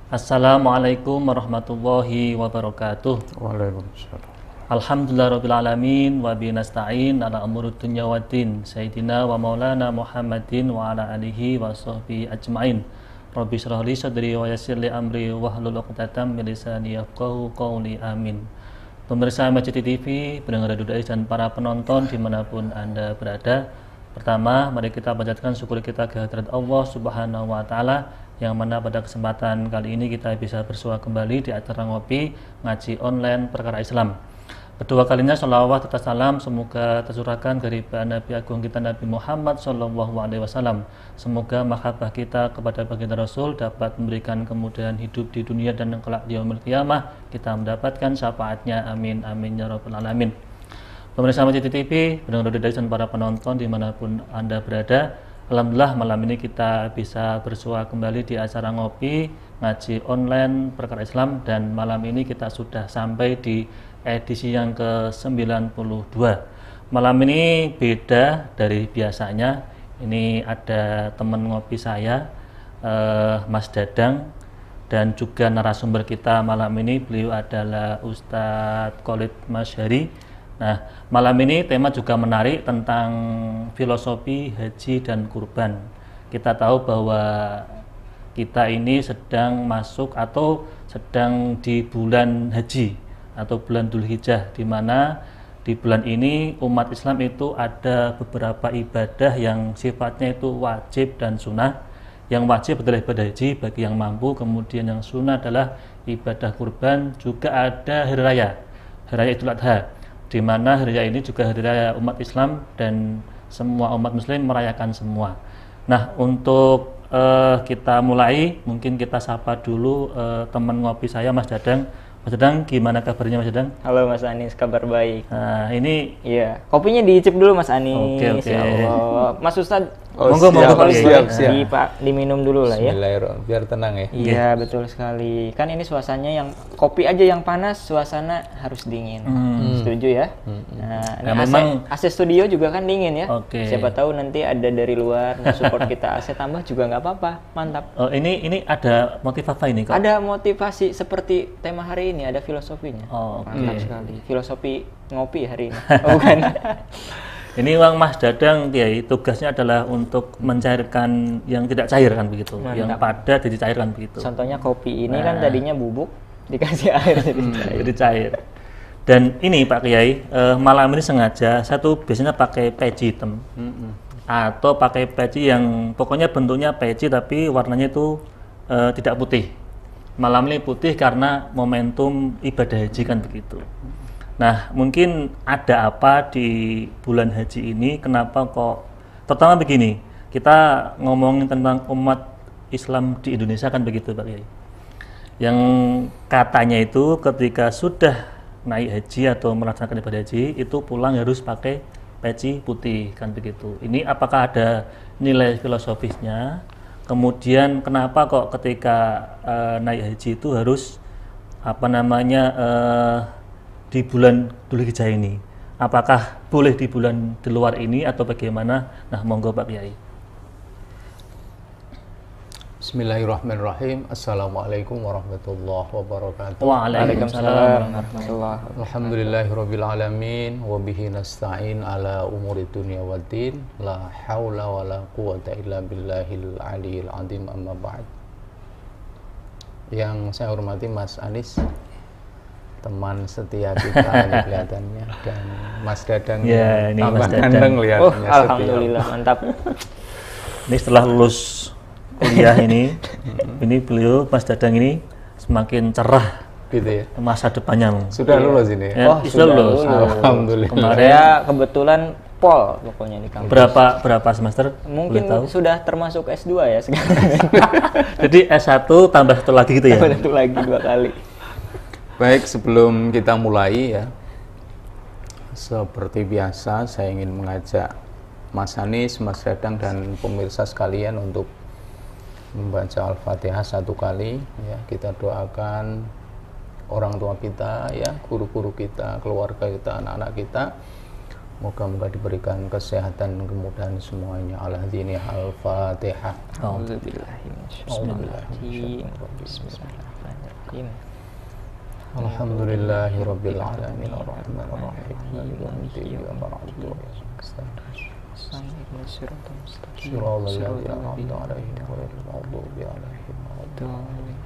Assalamualaikum warahmatullahi wabarakatuh. Waalaikumsalam. Alhamdulillahirrabbilalamin wa bihi nasta'in ala umurud dunya waddin. Sayyidina wa maulana Muhammadin wa ala alihi wa sahbihi ajma'in. Rabbi shrah li sadri wa yassir li amri wahlul 'uqdatam min lisani yafqahu qawli. Amin. Pemirsa Masjid TV, pendengar Radio Dais dan para penonton dimanapun Anda berada. Pertama, mari kita panjatkan syukur kita kehadirat Allah Subhanahu wa Ta'ala, yang mana pada kesempatan kali ini kita bisa bersua kembali di acara ngopi ngaji online perkara Islam. Kedua kalinya sholawat serta salam semoga tercurahkan dari Nabi Agung kita Nabi Muhammad SAW. Semoga mahabbah kita kepada baginda Rasul dapat memberikan kemudahan hidup di dunia dan kelak di yaumil qiyamah kita mendapatkan syafaatnya. Amin amin ya rabbal alamin. Pemirsa Masjid TV, pendengar Radio Dais dan para penonton dimanapun Anda berada, alhamdulillah malam ini kita bisa bersua kembali di acara ngopi ngaji online perkara Islam, dan malam ini kita sudah sampai di edisi yang ke-92. Malam ini beda dari biasanya. Ini ada teman ngopi saya, Mas Dadang, dan juga narasumber kita malam ini beliau adalah Ustadz Khalid Masyari. Nah, malam ini tema juga menarik tentang filosofi haji dan kurban. Kita tahu bahwa kita ini sedang masuk atau sedang di bulan haji atau bulan Dzulhijjah, di mana di bulan ini umat Islam itu ada beberapa ibadah yang sifatnya itu wajib dan sunnah. Yang wajib adalah ibadah haji bagi yang mampu, kemudian yang sunnah adalah ibadah kurban. Juga ada hari raya Idul Adha, di mana hari raya ini juga hari raya umat Islam dan semua umat muslim merayakan semua. Nah, untuk kita mulai, mungkin kita sapa dulu teman ngopi saya, Mas Dadang. Mas Dadang, gimana kabarnya Mas Dadang? Halo Mas Anis, kabar baik. Nah, ini iya, kopinya diicip dulu Mas Anis. Oke. Ya Allah. Mas Ustadz, monggo siap. diminum dulu lah ya. Bismillahirrahmanirrahim, biar tenang ya. Iya, betul sekali. Kan ini suasananya yang kopi aja yang panas, suasana harus dingin. Setuju ya? Nah, ini memang AC studio juga kan dingin ya. Oke. Siapa tahu nanti ada dari luar support kita AC tambah juga nggak apa-apa. Mantap. Oh, ini ada motif apa ini kok? Ada motivasi seperti tema hari ini, ada filosofinya. Oh, mantap sekali. Filosofi ngopi hari ini. Oh, bukan. Ini Bang Mas Dadang, Kiai, tugasnya adalah untuk mencairkan yang tidak cair kan begitu, Mantap. yang padat jadi cairkan begitu. Contohnya kopi ini kan tadinya bubuk, dikasih air Jadi cair. Dan ini Pak Kiai, malam ini sengaja saya tuh biasanya pakai peci hitam atau pakai peci yang pokoknya bentuknya peci tapi warnanya itu tidak putih. Malam ini putih karena momentum ibadah haji kan begitu. Nah, mungkin ada apa di bulan haji ini, kenapa kok, terutama begini, kita ngomongin tentang umat Islam di Indonesia kan begitu Pak Kiai, yang katanya itu ketika sudah naik haji atau melaksanakan ibadah haji itu pulang harus pakai peci putih kan begitu. Ini apakah ada nilai filosofisnya? Kemudian kenapa kok ketika naik haji itu harus di bulan Dzulhijjah ini? Apakah boleh di bulan di luar ini atau bagaimana? Nah, monggo Pak Kiai. Bismillahirrahmanirrahim. Assalamualaikum warahmatullahi wabarakatuh. Waalaikumsalam. Alhamdulillahirabbil alamin wa bihi nasta'in ala umuri dunya waddin. La haula wala quwata illa billahil aliyil azim, amma ba'd. Yang saya hormati Mas Anis, teman setia kita ini kelihatannya, dan Mas Dadang ya, ini tambah Mas Dadang ganteng kelihatannya. Alhamdulillah, mantap. Ini setelah lulus kuliah ini beliau Mas Dadang ini semakin cerah gitu ya. masa depannya. Sudah lulus ini ya? Ya, sudah lulus. Alhamdulillah. Kemarin Saya kebetulan pol pokoknya di kampus. berapa semester? Mungkin Boleh tahu? sudah termasuk S2 ya sekarang. Jadi S1 tambah satu lagi gitu ya? Satu lagi 2 kali. Baik, sebelum kita mulai ya, seperti biasa saya ingin mengajak Mas Anis, Mas Dadang dan pemirsa sekalian untuk membaca Al-Fatihah 1 kali ya. Kita doakan orang tua kita ya, guru-guru kita, keluarga kita, anak-anak kita, moga-moga diberikan kesehatan dan kemudahan semuanya. Al-Fatihah. Alhamdulillah. Bismillahirrahmanirrahim. Bismillahirrahmanirrahim. Alhamdulillahirabbil alamin arrahmanir rahim maliki yaumiddin iyyaka na'budu wa iyyaka nasta'in shiratal ladzina an'amta 'alaihim ghairil maghdubi 'alaihim waladdallin.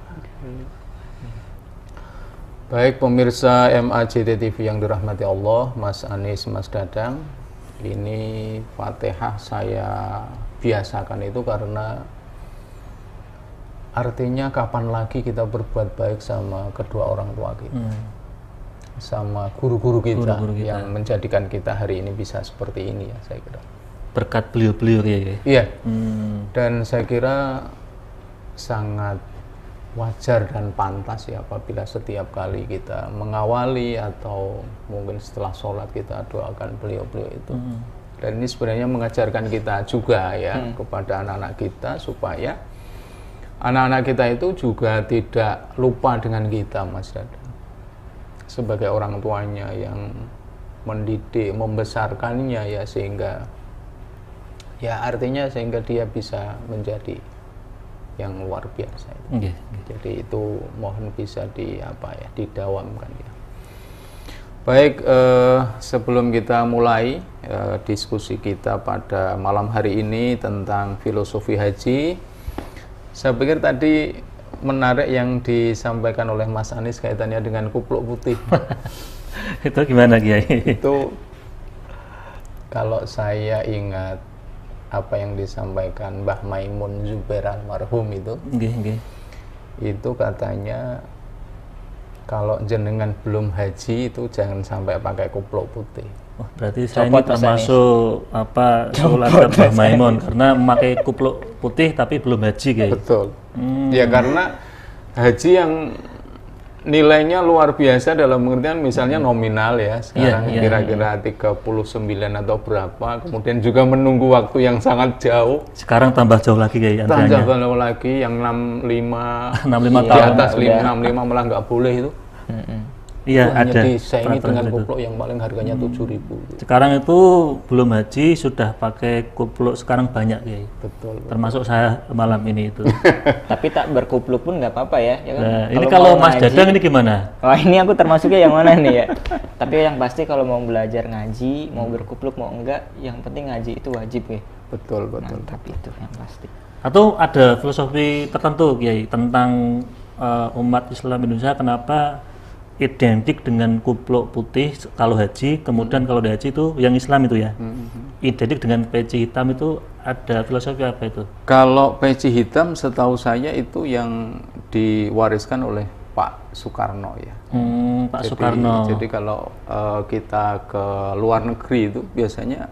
Baik pemirsa MAJT TV yang dirahmati Allah, Mas Anis, Mas Dadang, ini Fatihah saya biasakan itu karena artinya kapan lagi kita berbuat baik sama kedua orang tua kita, sama guru-guru kita, yang menjadikan kita hari ini bisa seperti ini ya, saya kira. Berkat beliau-beliau ya. Iya. Dan saya kira sangat wajar dan pantas ya apabila setiap kali kita mengawali atau mungkin setelah sholat kita doakan beliau-beliau itu. Dan ini sebenarnya mengajarkan kita juga ya kepada anak-anak kita supaya anak-anak kita itu juga tidak lupa dengan kita, Mas Dada. Sebagai orang tuanya yang mendidik, membesarkannya ya, sehingga ya artinya sehingga dia bisa menjadi yang luar biasa. Jadi itu mohon bisa didawamkan ya. Baik, sebelum kita mulai diskusi kita pada malam hari ini tentang filosofi haji, saya pikir tadi menarik yang disampaikan oleh Mas Anis kaitannya dengan kupluk putih. Itu gimana Kiai? Itu kalau saya ingat apa yang disampaikan Mbah Maimun Zubair almarhum itu, itu katanya kalau jenengan belum haji itu jangan sampai pakai kupluk putih. Oh, berarti saya ini termasuk keluarga Mbah Maimun karena memakai kupluk putih tapi belum haji Kiai. Betul. Ya karena haji yang nilainya luar biasa dalam pengertian misalnya nominal ya, sekarang kira-kira 39 atau berapa, kemudian juga menunggu waktu yang sangat jauh. Sekarang tambah jauh lagi Kiai antriannya. Tambah jauh lagi yang 65 65 di tahun atas 65 malah nggak boleh itu. Iya, ada. Disaingi dengan kupluk yang paling harganya 7.000. Sekarang itu belum haji sudah pakai kupluk, sekarang banyak Kiai. Betul. Termasuk saya malam ini itu. Tapi tak berkupluk pun nggak apa-apa ya. Ya kan? Nah, ini kalau Mas Dadang ini gimana? Wah, ini aku termasuknya yang mana nih ya? Tapi yang pasti kalau mau belajar ngaji, mau berkupluk mau enggak, yang penting ngaji itu wajib ya. Betul. Mantap itu yang pasti. Atau ada filosofi tertentu Kiai tentang umat Islam Indonesia kenapa identik dengan kupluk putih kalau haji, kemudian kalau di haji itu yang Islam itu ya, identik dengan peci hitam, itu ada filosofi apa itu? Kalau peci hitam setahu saya itu yang diwariskan oleh Pak Soekarno ya. Pak Soekarno. Jadi kalau kita ke luar negeri itu biasanya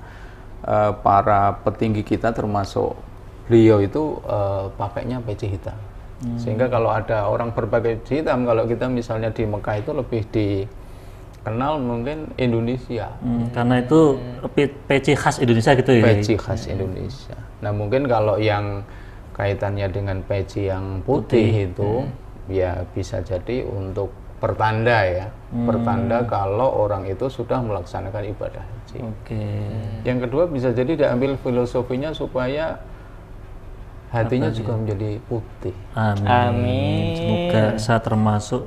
para petinggi kita termasuk beliau itu pakainya peci hitam. Sehingga kalau ada orang berpakai peci hitam, kalau kita misalnya di Mekah itu lebih dikenal mungkin Indonesia. Karena itu peci khas Indonesia gitu ya? Peci khas Indonesia. Nah mungkin kalau yang kaitannya dengan peci yang putih itu, ya bisa jadi untuk pertanda ya. Pertanda kalau orang itu sudah melaksanakan ibadah haji. Yang kedua bisa jadi diambil filosofinya supaya hatinya juga menjadi putih. Amin. Semoga saya termasuk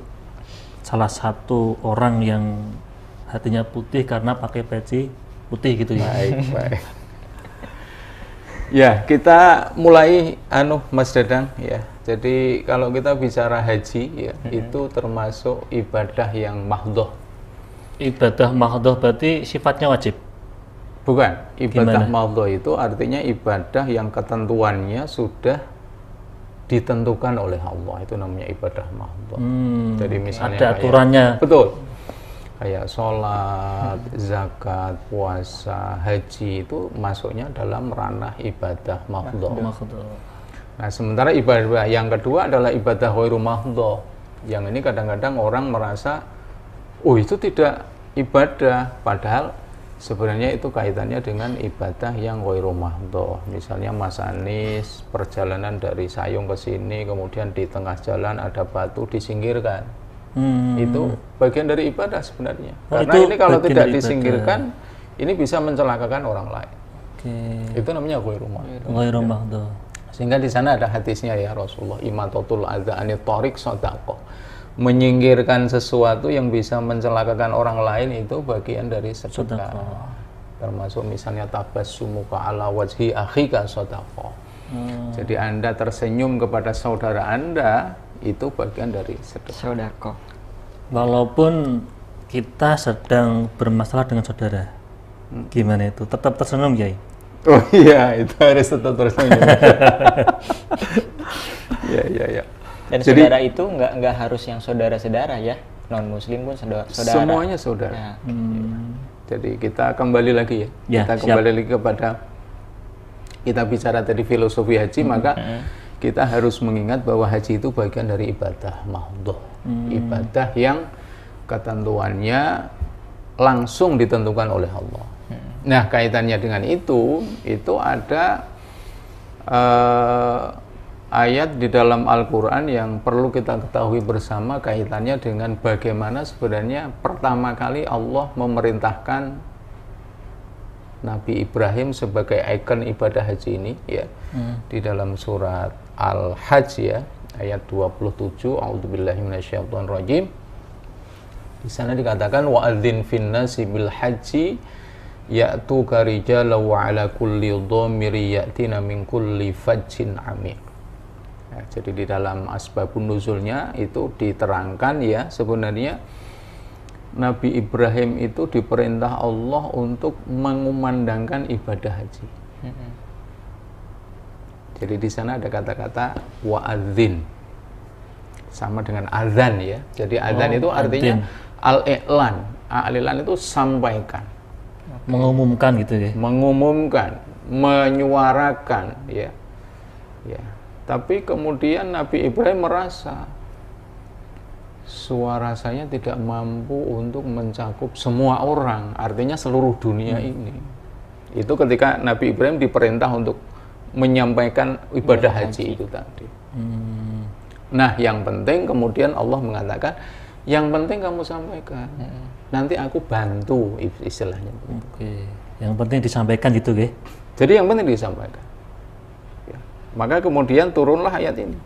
salah satu orang yang hatinya putih karena pakai peci putih gitu ya. Baik. Ya, kita mulai Mas Dadang ya. Jadi kalau kita bicara haji ya, itu termasuk ibadah yang mahdhoh. Ibadah mahdhoh berarti sifatnya wajib? Bukan, ibadah mahdhoh itu artinya ibadah yang ketentuannya sudah ditentukan oleh Allah, itu namanya ibadah mahdhoh. Jadi misalnya ada aturannya. Betul. Kayak sholat, zakat, puasa, haji itu masuknya dalam ranah ibadah mahdhoh. Nah, sementara ibadah yang kedua adalah ibadah ghairu mahdhoh. Yang ini kadang-kadang orang merasa, oh itu tidak ibadah, padahal sebenarnya itu kaitannya dengan ibadah yang ghairu mahdhoh. Misalnya Mas Anis perjalanan dari Sayung ke sini, kemudian di tengah jalan ada batu disingkirkan. Itu bagian dari ibadah sebenarnya. Karena ini kalau tidak disingkirkan, ini bisa mencelakakan orang lain. Itu namanya ghairu mahdhoh. Ghairu mahdhoh. Sehingga di sana ada hadisnya ya Rasulullah, imatatul adza anit thariq shadaqah. Menyingkirkan sesuatu yang bisa mencelakakan orang lain itu bagian dari sedekah. Termasuk misalnya tabassumuka ala wajhi akhika shadaqah. Jadi Anda tersenyum kepada saudara Anda itu bagian dari sedekah. Sodako. Walaupun kita sedang bermasalah dengan saudara, gimana itu? Tetap tersenyum, Kiai? Oh iya, itu harus tetap tersenyum. Ya. Dan Jadi, saudara itu nggak harus yang saudara-saudara ya, non Muslim pun saudara. Semuanya saudara. Ya. Jadi kita kembali lagi Ya, kita kembali lagi kepada kita bicara tadi filosofi haji, maka kita harus mengingat bahwa haji itu bagian dari ibadah mahdhah. Ibadah yang ketentuannya langsung ditentukan oleh Allah. Nah, kaitannya dengan itu ada ayat di dalam Al-Quran yang perlu kita ketahui bersama kaitannya dengan bagaimana sebenarnya pertama kali Allah memerintahkan Nabi Ibrahim sebagai ikon ibadah haji ini ya. Di dalam surat Al-Hajj ya, ayat 27, a'udzubillahi minasyaitonirrajim. Di sana dikatakan wa'adzin finnasi bil haji ya'tuka rijalan wa 'ala kulli dhamiri ya'tina min kulli fajjin 'amiq. Ya, jadi di dalam asbabun nuzulnya itu diterangkan ya, sebenarnya Nabi Ibrahim itu diperintah Allah untuk mengumandangkan ibadah haji. Jadi di sana ada kata-kata wa'adzin, sama dengan azan ya. Jadi azan itu artinya al-i'lan. Al-i'lan itu sampaikan, mengumumkan gitu ya. Mengumumkan, menyuarakan ya. Ya. Tapi kemudian Nabi Ibrahim merasa suara saya tidak mampu untuk mencakup semua orang, artinya seluruh dunia ini. Itu ketika Nabi Ibrahim diperintah untuk menyampaikan ibadah haji itu tadi. Nah, yang penting kemudian Allah mengatakan, yang penting kamu sampaikan. Nanti aku bantu, istilahnya. Oke. Yang penting disampaikan gitu, ya. Jadi yang penting disampaikan. Ya. Maka kemudian turunlah ayat ini.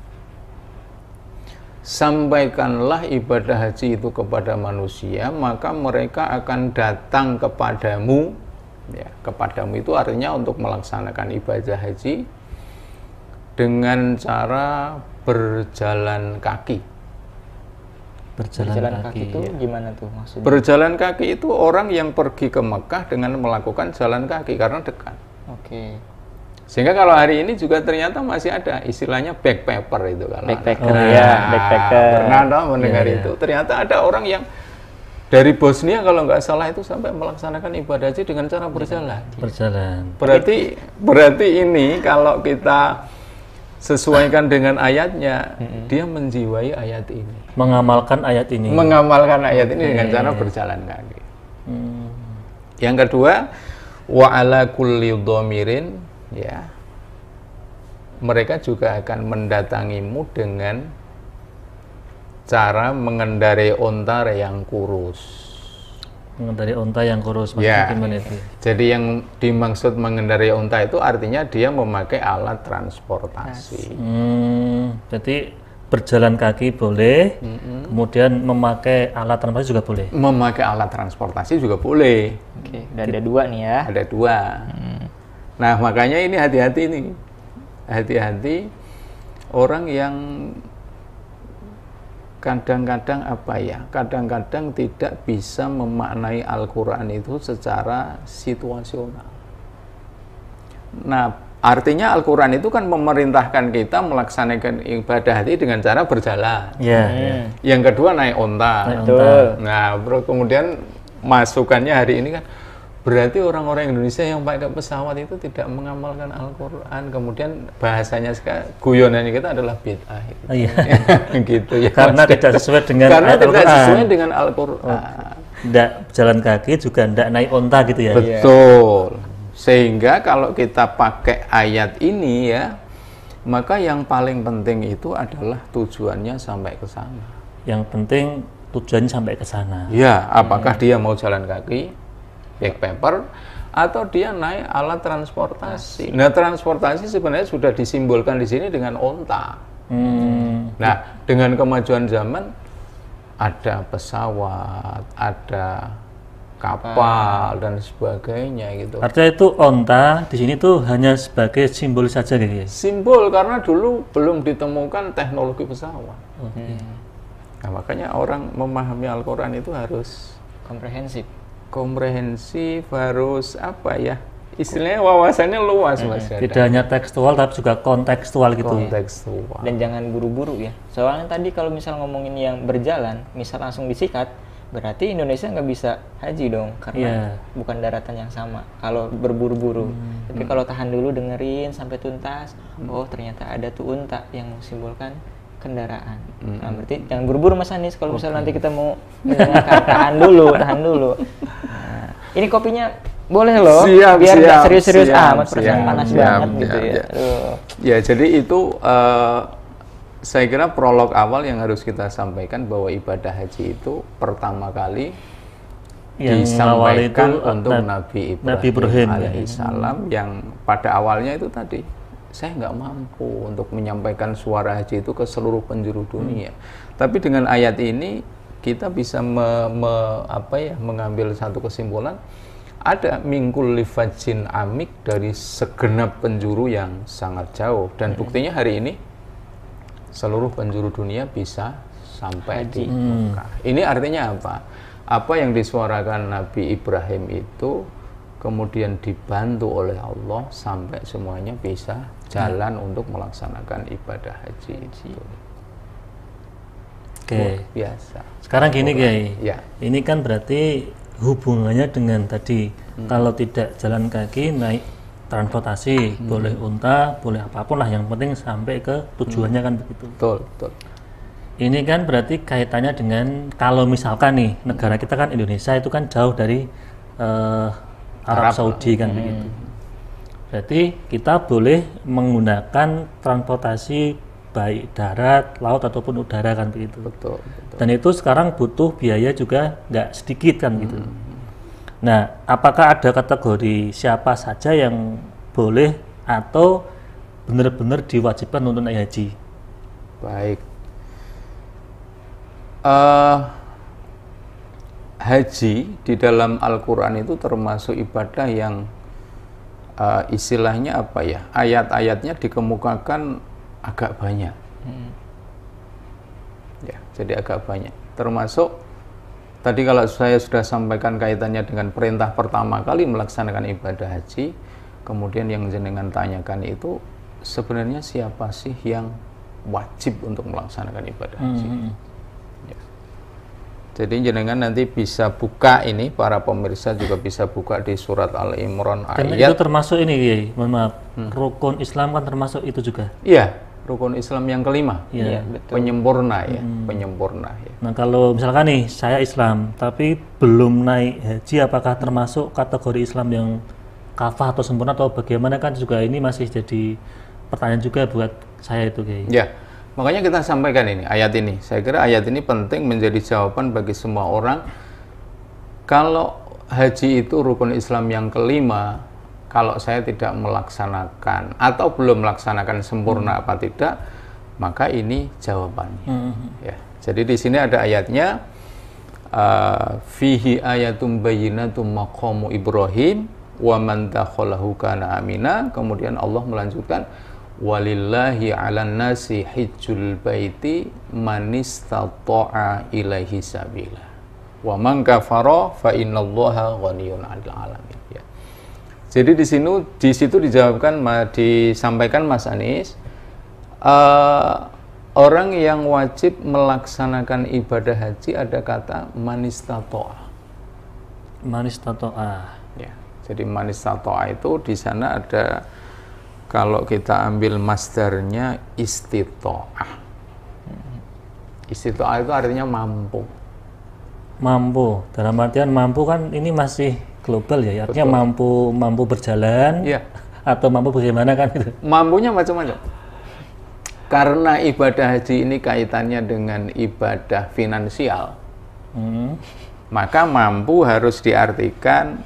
Sampaikanlah ibadah haji itu kepada manusia, maka mereka akan datang kepadamu. Ya, kepadamu itu artinya untuk melaksanakan ibadah haji dengan cara berjalan kaki. Berjalan kaki itu gimana tuh maksudnya? Berjalan kaki itu orang yang pergi ke Mekah dengan melakukan jalan kaki karena dekat. Oke. Sehingga kalau hari ini juga ternyata masih ada istilahnya backpacker itu kan. Backpacker backpacker. Pernah mendengar itu. Ternyata ada orang yang dari Bosnia kalau nggak salah itu sampai melaksanakan ibadah haji dengan cara berjalan. Berjalan. Berarti ini kalau kita sesuaikan dengan ayatnya, dia menjiwai ayat ini. Mengamalkan ayat ini. Mengamalkan ayat ini dengan cara berjalan kaki. Yang kedua, wa ala kulli dhamirin, ya. Mereka juga akan mendatangimu dengan cara mengendarai onta yang kurus. Mengendarai onta yang kurus, maksudnya gimana itu? Jadi yang dimaksud mengendarai onta itu artinya dia memakai alat transportasi. Jadi berjalan kaki boleh, kemudian memakai alat transportasi juga boleh. Memakai alat transportasi juga boleh. Oke, ada dua nih ya. Ada dua. Nah, makanya ini hati-hati nih. Hati-hati orang yang kadang-kadang kadang-kadang tidak bisa memaknai Al-Quran itu secara situasional. Nah, artinya Al-Quran itu kan memerintahkan kita melaksanakan ibadah haji dengan cara berjalan. Yang kedua naik onta. Nah, kemudian masukannya hari ini kan berarti orang-orang Indonesia yang pakai pesawat itu tidak mengamalkan Al-Quran. Kemudian bahasanya sekarang guyonannya kita adalah bid'ah. Gitu ya. Karena tidak sesuai dengan Al-Quran. Tidak jalan kaki juga tidak naik onta gitu ya. Betul. Sehingga kalau kita pakai ayat ini ya, maka yang paling penting itu adalah tujuannya sampai ke sana. Yang penting tujuannya sampai ke sana. Ya, apakah dia mau jalan kaki, backpacker, atau dia naik alat transportasi. Nah, transportasi sebenarnya sudah disimbolkan di sini dengan onta. Nah, dengan kemajuan zaman ada pesawat, ada kapal dan sebagainya gitu. Artinya itu onta di sini tuh hanya sebagai simbol saja gitu ya. Simbol karena dulu belum ditemukan teknologi pesawat. Nah, makanya orang memahami Al-Qur'an itu harus komprehensif, harus apa ya? Istilahnya wawasannya luas, Mas. Tidak hanya tekstual tapi juga kontekstual gitu. Kontekstual. Dan jangan buru-buru ya. Soalnya tadi kalau misal ngomongin yang berjalan, misal langsung disikat, berarti Indonesia nggak bisa haji dong, karena bukan daratan yang sama. Kalau berburu-buru, tapi kalau tahan dulu, dengerin sampai tuntas, oh ternyata ada tuh unta yang simbolkan kendaraan. Nah, berarti jangan buru-buru Mas Anis. Kalau misal nanti kita mau mendengarkan, tahan dulu. Nah, ini kopinya boleh loh, biar nggak serius-serius amat, perasaan panas banget gitu ya. Ya, jadi itu saya kira prolog awal yang harus kita sampaikan bahwa ibadah haji itu pertama kali yang disampaikan untuk Nabi Ibrahim alaihissalam, yang pada awalnya itu tadi, saya nggak mampu untuk menyampaikan suara haji itu ke seluruh penjuru dunia. Tapi dengan ayat ini kita bisa mengambil satu kesimpulan, ada mingkul lifajin amik, dari segenap penjuru yang sangat jauh, dan buktinya hari ini seluruh penjuru dunia bisa sampai di Mekah. Ini artinya apa? Apa yang disuarakan Nabi Ibrahim itu kemudian dibantu oleh Allah sampai semuanya bisa jalan untuk melaksanakan ibadah haji itu. Oke. Biasa. Sekarang gini Kiai. Ya. Ini kan berarti hubungannya dengan tadi, kalau tidak jalan kaki, naik transportasi, boleh unta, boleh apapun lah, yang penting sampai ke tujuannya kan begitu. Betul. Ini kan berarti kaitannya dengan, kalau misalkan nih negara kita kan Indonesia itu kan jauh dari Arab Saudi kan begitu. Berarti kita boleh menggunakan transportasi baik darat, laut ataupun udara kan begitu. Betul. Dan itu sekarang butuh biaya juga nggak sedikit kan gitu. Nah, apakah ada kategori siapa saja yang boleh atau benar-benar diwajibkan untuk naik haji? Baik. Haji di dalam Al-Quran itu termasuk ibadah yang istilahnya apa ya? Ayat-ayatnya dikemukakan agak banyak. Ya, jadi agak banyak. Termasuk tadi kalau saya sudah sampaikan kaitannya dengan perintah pertama kali melaksanakan ibadah haji, kemudian yang jenengan tanyakan itu sebenarnya siapa sih yang wajib untuk melaksanakan ibadah haji? Ya. Jadi jenengan nanti bisa buka ini, para pemirsa juga bisa buka di surat Al-Imran ayat. Karena itu termasuk ini, Kiai, mohon maaf, rukun Islam kan termasuk itu juga. Iya, rukun Islam yang kelima. Iya, penyempurna ya, penyempurna ya. Nah, kalau misalkan nih saya Islam tapi belum naik haji, apakah termasuk kategori Islam yang kafah atau sempurna atau bagaimana, kan juga ini masih jadi pertanyaan juga buat saya itu, Kiai. Ya. Makanya kita sampaikan ini, ayat ini. Saya kira ayat ini penting menjadi jawaban bagi semua orang. Kalau haji itu rukun Islam yang kelima, kalau saya tidak melaksanakan atau belum melaksanakan sempurna apa tidak, maka ini jawabannya. Ya. Jadi di sini ada ayatnya, fihi ayatum bayyinatum maqamu Ibrahim wa man dakhalahu kana amina. Kemudian Allah melanjutkan, walillahi 'alan nasi hijjul baiti man istata'a ilaihi sabila wa man kafara fa innallaha ghaniyyun 'anil 'alamin. Ya. Jadi di situ dijawabkan, disampaikan Mas Anis, orang yang wajib melaksanakan ibadah haji ada kata man istata'a. Man istata'a. Ya. Jadi man istata'a itu di sana ada, kalau kita ambil masdarnya istita'ah. Istita'ah itu artinya mampu. Mampu, dalam artian mampu kan ini masih global ya, artinya mampu berjalan, ya, atau mampu bagaimana kan itu. Mampunya macam-macam. Karena ibadah haji ini kaitannya dengan ibadah finansial, maka mampu harus diartikan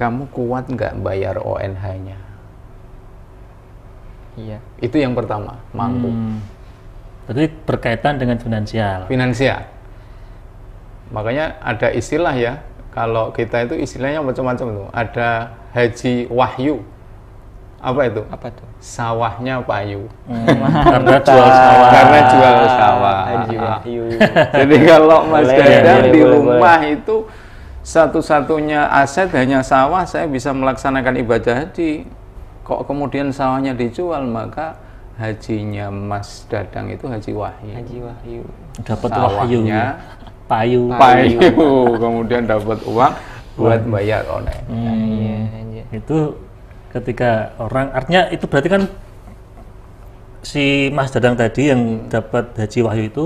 kamu kuat nggak bayar ONH-nya? Iya. Itu yang pertama, mampu. Jadi berkaitan dengan finansial. Finansial. Makanya ada istilah ya, kalau kita itu istilahnya macam-macam tuh. Ada haji wahyu. Apa itu? Apa tuh? Sawahnya payu. Karena jual sawah. Karena jual sawah. Haji wahyu. Jadi kalau Mas Boleh, Dadang boleh, di boleh, rumah itu satu-satunya aset hanya sawah, saya bisa melaksanakan ibadah haji. Kok kemudian sawahnya dijual, maka hajinya Mas Dadang itu haji wahyu. Haji wahyu. Dapat wahyu. Payu. Kemudian dapat uang buat bayar ONH. Iya. Itu ketika orang, artinya itu berarti kan si Mas Dadang tadi yang dapat haji wahyu itu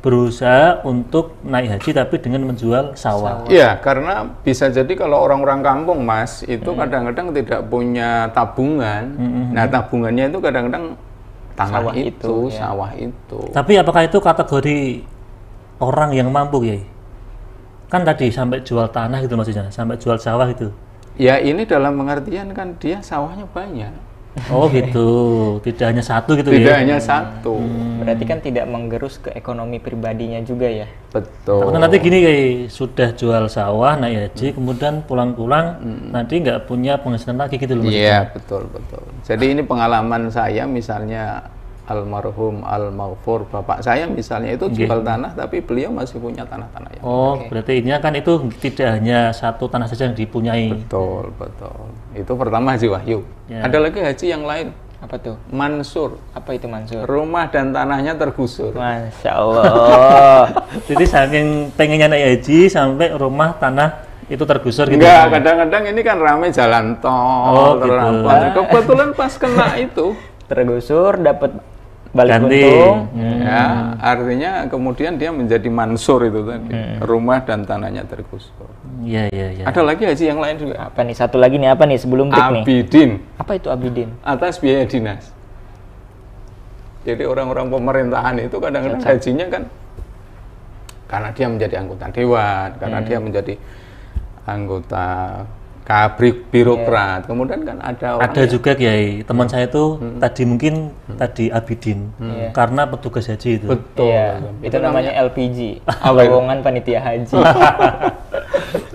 berusaha untuk naik haji tapi dengan menjual sawah. Iya, karena bisa jadi kalau orang-orang kampung, Mas, itu kadang-kadang tidak punya tabungan. Nah, tabungannya itu kadang-kadang tanah sawah itu. Tapi apakah itu kategori orang yang mampu ya? Kan tadi sampai jual tanah gitu maksudnya, sampai jual sawah itu. Ya, ini dalam pengertian kan dia sawahnya banyak. Oh gitu, tidak hanya satu gitu Tidak ya? hanya satu. Berarti kan tidak menggerus ke ekonomi pribadinya juga ya? Betul. Karena nanti gini kayak sudah jual sawah naik haji, kemudian pulang-pulang nanti nggak punya penghasilan lagi gitu loh. Iya, betul. Jadi ini pengalaman saya, misalnya almarhum Al-Maghfur bapak saya misalnya itu jual tanah, tapi beliau masih punya tanah-tanah yang berarti ini kan itu tidak hanya satu tanah saja yang dipunyai. Betul. Itu pertama haji wahyu. Ada lagi haji yang lain. Apa tuh? Mansur. Apa itu mansur? Rumah dan tanahnya tergusur. Masya Allah. Jadi saking pengennya naik haji sampai rumah tanah itu tergusur gitu. Enggak, kadang-kadang ini kan ramai jalan tol, kebetulan pas kena itu tergusur, dapat balik ganti. untung. Ya, artinya kemudian dia menjadi mansur itu tadi. Rumah dan tanahnya tergusur. Iya. Ada lagi haji yang lain juga. Apa nih? Satu lagi nih, apa nih sebelum break nih? Abidin. Apa itu abidin? Atas biaya dinas. Jadi orang-orang pemerintahan itu kadang-kadang hajinya kan karena dia menjadi anggota dewan, karena dia menjadi anggota birokrat. Kemudian kan ada orang juga Kiai, teman saya itu tadi mungkin tadi abidin karena petugas haji itu. Betul. Iya, itu namanya LPG, lowongan panitia haji.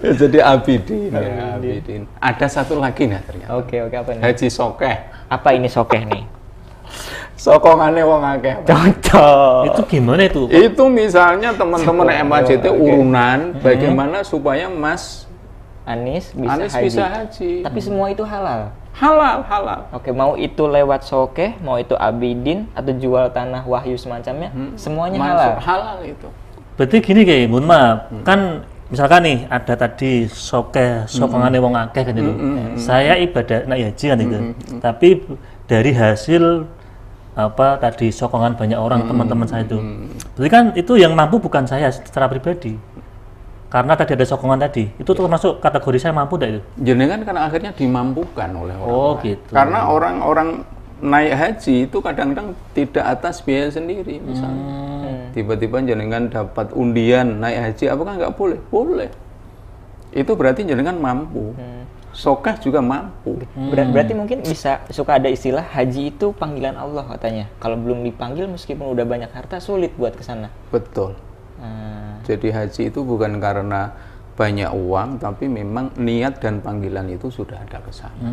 Jadi abidin. Ada satu lagi nih ternyata. Oke, apa nih? Haji sokeh. Apa ini sokeh nih? Sokongane wong akeh. Cocok. Itu gimana itu? Itu misalnya teman-teman MAJT urunan bagaimana supaya Mas Anies bisa haji. Tapi semua itu halal. Halal. Oke, mau itu lewat sokeh, mau itu abidin atau jual tanah wahyu semacamnya, semuanya halal. Halal itu. Berarti gini Kiai, mohon maaf, kan misalkan nih ada tadi sokongane wong akeh kan itu. Saya ibadah naik haji kan itu. Tapi dari hasil tadi sokongan banyak orang teman-teman saya itu. Berarti kan itu yang mampu bukan saya secara pribadi. Karena tadi ada sokongan tadi, itu termasuk kategori saya mampu tidak itu? Jenengan kan akhirnya dimampukan oleh orang lain. Gitu. Karena orang-orang naik haji itu kadang-kadang tidak atas biaya sendiri, misalnya. Tiba-tiba jenengan dapat undian naik haji, apakah nggak boleh? Boleh. Itu berarti jenengan mampu. Sokeh juga mampu. Berarti mungkin bisa suka ada istilah haji itu panggilan Allah katanya. Kalau belum dipanggil meskipun udah banyak harta sulit buat ke sana. Betul. Jadi haji itu bukan karena banyak uang, tapi memang niat dan panggilan itu sudah ada ke sana.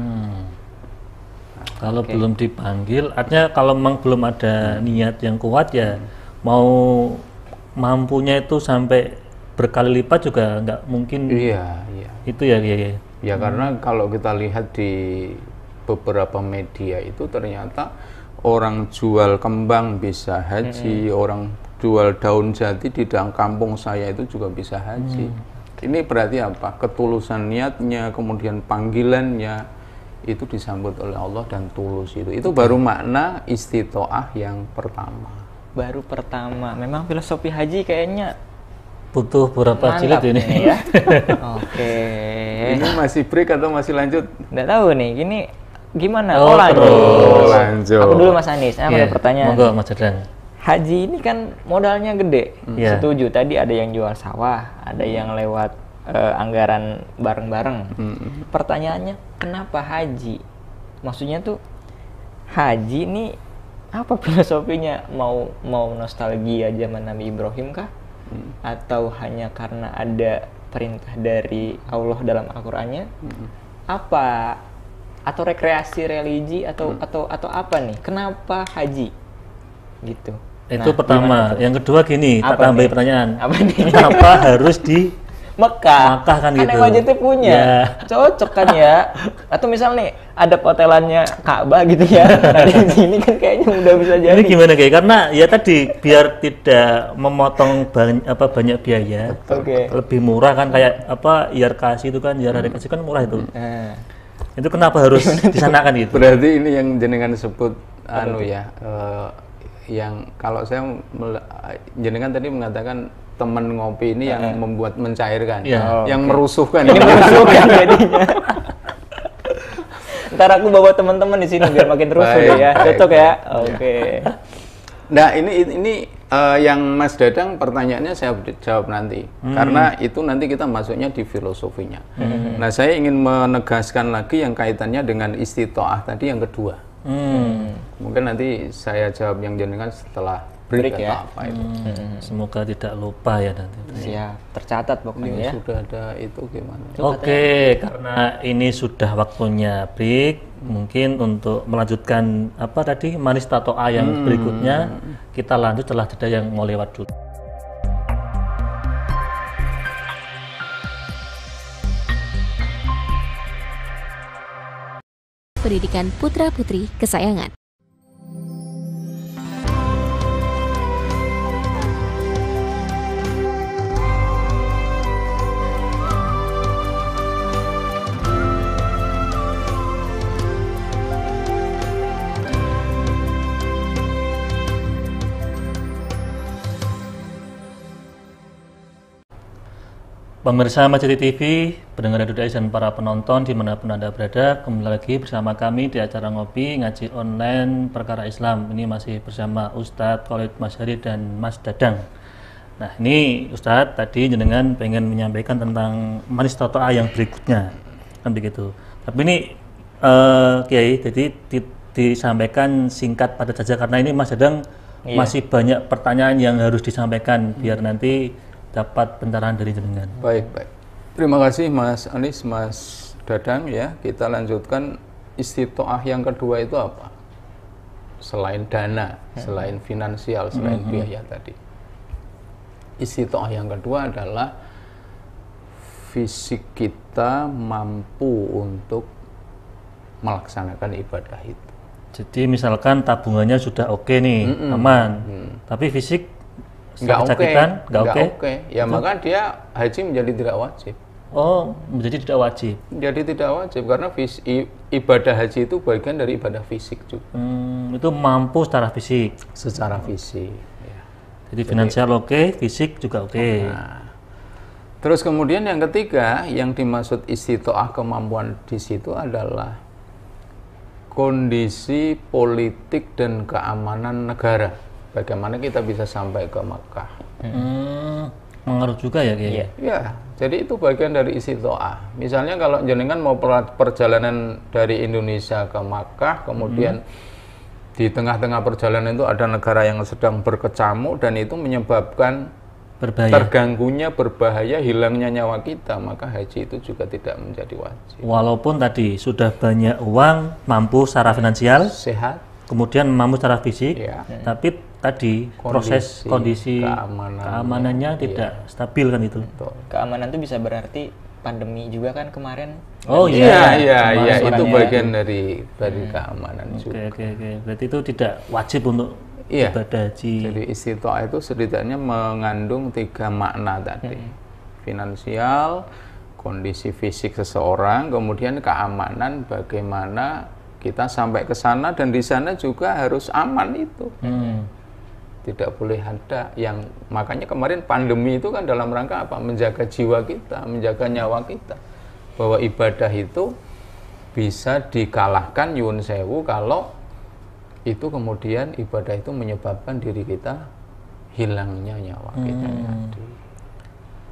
Kalau belum dipanggil, artinya kalau memang belum ada niat yang kuat ya mau mampunya itu sampai berkali lipat juga nggak mungkin. Iya. Itu ya. Ya karena kalau kita lihat di beberapa media itu ternyata orang jual kembang bisa haji, orang jual daun jati di dalam kampung saya itu juga bisa haji. Ini berarti apa? Ketulusan niatnya, kemudian panggilannya itu disambut oleh Allah dan tulus itu. Itu baru makna istitoah yang pertama. Baru pertama. Memang filosofi haji kayaknya butuh berapa jilid ini? Ya. Oke. Ini masih break atau masih lanjut? Nggak tahu nih. Gini gimana? Lanjut. Aku dulu Mas Anies. Ada pertanyaan. Monggo Mas Dadang. Haji ini kan modalnya gede. Setuju. Tadi ada yang jual sawah, ada yang lewat anggaran bareng-bareng. Pertanyaannya, kenapa haji? Maksudnya tuh haji ini apa filosofinya? Mau nostalgia zaman Nabi Ibrahim kah? Atau hanya karena ada perintah dari Allah dalam Al-Qur'annya? Apa? Atau rekreasi religi atau apa nih? Kenapa haji? Gitu. Itu pertama. Yang kedua gini, tak Apa tambahin nih? pertanyaan. Apa nih? Kenapa harus di Mekah kan gitu. Yang wajibnya punya, Ya. cocok kan ya. Atau misal nih ada hotelannya Ka'bah gitu ya. Nah, di sini kan kayaknya udah bisa jadi. Ini gimana kayak? Karena ya tadi biar tidak memotong banyak biaya, Oke. lebih murah kan kayak IRKasi itu kan, ziarah rekreasi kan murah itu. Nah, Itu kenapa harus disanakan gitu? Berarti ini yang jenengan sebut yang kalau saya jenengan tadi mengatakan teman ngopi ini yang membuat mencairkan, yang merusuhkan. ini merusuhkan jadinya. Ntar aku bawa teman-teman di sini biar makin rusuh deh ya. Cocok ya. Oke. Nah ini yang Mas Dadang pertanyaannya saya jawab nanti, karena itu nanti kita masuknya di filosofinya. Nah saya ingin menegaskan lagi yang kaitannya dengan istitoah tadi yang kedua. Mungkin nanti saya jawab yang jenengan setelah break atau ya. apa itu. Semoga tidak lupa ya nanti. Siap, tercatat pokoknya Ini ya. sudah ada itu gimana? Oke, karena ini sudah waktunya break, mungkin untuk melanjutkan manis tato A yang berikutnya, kita lanjut setelah jeda yang mau lewat dulu. Pendidikan putra-putri kesayangan. Pemirsa Majid TV, pendengar Radio Dais dan para penonton dimanapun Anda berada, kembali lagi bersama kami di acara ngopi ngaji online perkara Islam. Ini masih bersama Ustadz Khalid Masyari dan Mas Dadang. Nah ini Ustadz tadi jenengan pengen menyampaikan tentang manis tato A yang berikutnya, kan begitu. Tapi ini Kiai, jadi disampaikan singkat pada saja karena ini Mas Dadang masih banyak pertanyaan yang harus disampaikan biar nanti dapat pencerahan dari jenengan. Baik. Terima kasih Mas Anis, Mas Dadang ya. Kita lanjutkan istitoah yang kedua itu apa? Selain dana, selain finansial, selain biaya tadi. Istitoah yang kedua adalah fisik kita mampu untuk melaksanakan ibadah itu. Jadi misalkan tabungannya sudah oke nih, aman. Tapi fisik nggak oke. Ya itu? maka dia haji menjadi tidak wajib. Oh, menjadi tidak wajib. Jadi tidak wajib karena ibadah haji itu bagian dari ibadah fisik juga. Itu mampu secara fisik. Secara fisik. Ya. Jadi finansial oke, fisik juga oke. Nah, terus kemudian yang ketiga yang dimaksud istitoah kemampuan di situ adalah kondisi politik dan keamanan negara. Bagaimana kita bisa sampai ke Makkah? Mengaruh juga ya kayaknya. Ya, jadi itu bagian dari istitoah. Misalnya kalau jenengan mau perjalanan dari Indonesia ke Makkah, kemudian di tengah-tengah perjalanan itu ada negara yang sedang berkecamuk dan itu menyebabkan terganggunya, berbahaya, hilangnya nyawa kita, maka haji itu juga tidak menjadi wajib. Walaupun tadi sudah banyak uang, mampu secara finansial, Sehat, kemudian mampu secara fisik, ya. tapi tadi proses kondisi keamanannya tidak stabil kan itu. Betul. Keamanan itu bisa berarti pandemi juga kan kemarin. Oh iya, itu bagian dari keamanan juga. Oke. Berarti itu tidak wajib untuk ibadah haji. Jadi istitoah itu setidaknya mengandung 3 makna tadi. Finansial, kondisi fisik seseorang, kemudian keamanan bagaimana kita sampai ke sana dan di sana juga harus aman itu. Tidak boleh ada yang makanya kemarin pandemi itu kan dalam rangka apa? Menjaga jiwa kita, menjaga nyawa kita. Bahwa ibadah itu bisa dikalahkan nyuwun sewu kalau itu kemudian ibadah itu menyebabkan diri kita hilangnya nyawa kita tadi.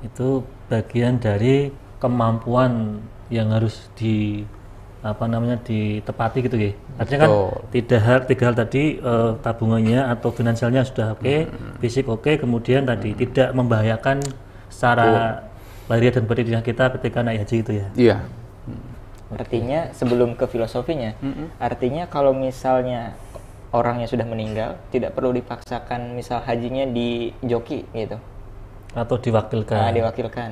Itu bagian dari kemampuan yang harus ditepati gitu ya. Artinya kan tiga hal tadi, tabungannya atau finansialnya sudah oke, fisik oke, kemudian tadi tidak membahayakan secara lahiriah dan batinnya kita ketika naik haji itu ya. Iya. Artinya sebelum ke filosofinya, artinya kalau misalnya orangnya sudah meninggal, tidak perlu dipaksakan misal hajinya di joki gitu. Atau diwakilkan. Diwakilkan.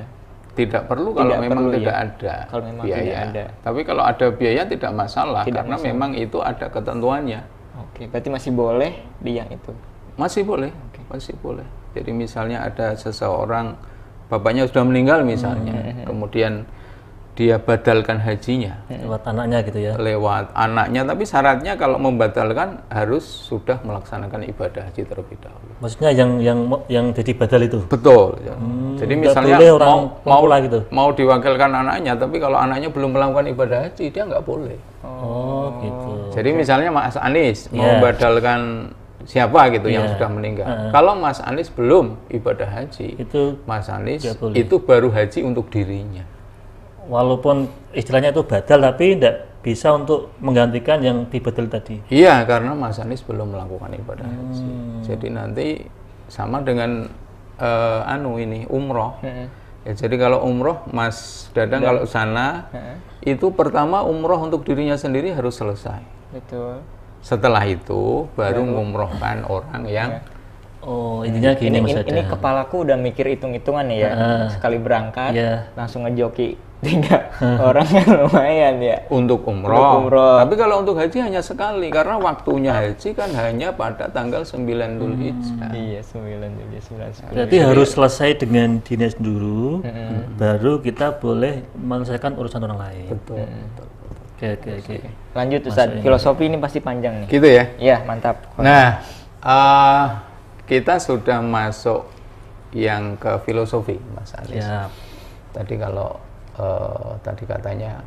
Tidak perlu kalau memang tidak ada kalau memang biaya. Tidak ada. Tapi kalau ada biaya tidak masalah karena memang itu ada ketentuannya. Oke, berarti masih boleh di yang itu. Masih boleh, masih boleh. Jadi misalnya ada seseorang bapaknya sudah meninggal misalnya, kemudian dia badalkan hajinya lewat anaknya gitu ya. Lewat anaknya, tapi syaratnya kalau membatalkan harus sudah melaksanakan ibadah haji terlebih dahulu. Maksudnya yang jadi badal itu. Betul. Jadi misalnya mau diwakilkan anaknya, tapi kalau anaknya belum melakukan ibadah haji, dia nggak boleh. Oh, gitu. Jadi misalnya Mas Anies mau badalkan siapa gitu yang sudah meninggal. Kalau Mas Anies belum ibadah haji, itu Mas Anies itu baru haji untuk dirinya. Walaupun istilahnya itu badal, tapi tidak bisa untuk menggantikan yang dibadal tadi. Iya, karena Mas Anies belum melakukan ibadah haji. Jadi nanti sama dengan umroh. Ya, jadi kalau umroh, Mas Dadang kalau sana, itu pertama umroh untuk dirinya sendiri harus selesai. Betul. Setelah itu baru ngumrohkan orang yang intinya gini Mas Dadang. Ini kepalaku udah mikir hitung-hitungan nih ya. Sekali berangkat, langsung ngejoki 3 orang yang lumayan ya. Untuk umroh. Tapi kalau untuk haji hanya sekali, karena waktunya haji kan hanya pada tanggal 9 Dzulhijjah. Iya, 9 Dzulhijjah. Berarti harus selesai dengan dirinya dulu, baru kita boleh menyelesaikan urusan orang lain. Betul. Oke. Lanjut Ustaz, filosofi ini pasti panjang nih. Gitu ya? Iya, mantap. Nah, kita sudah masuk yang ke filosofi, Mas Anies. Tadi kalau tadi katanya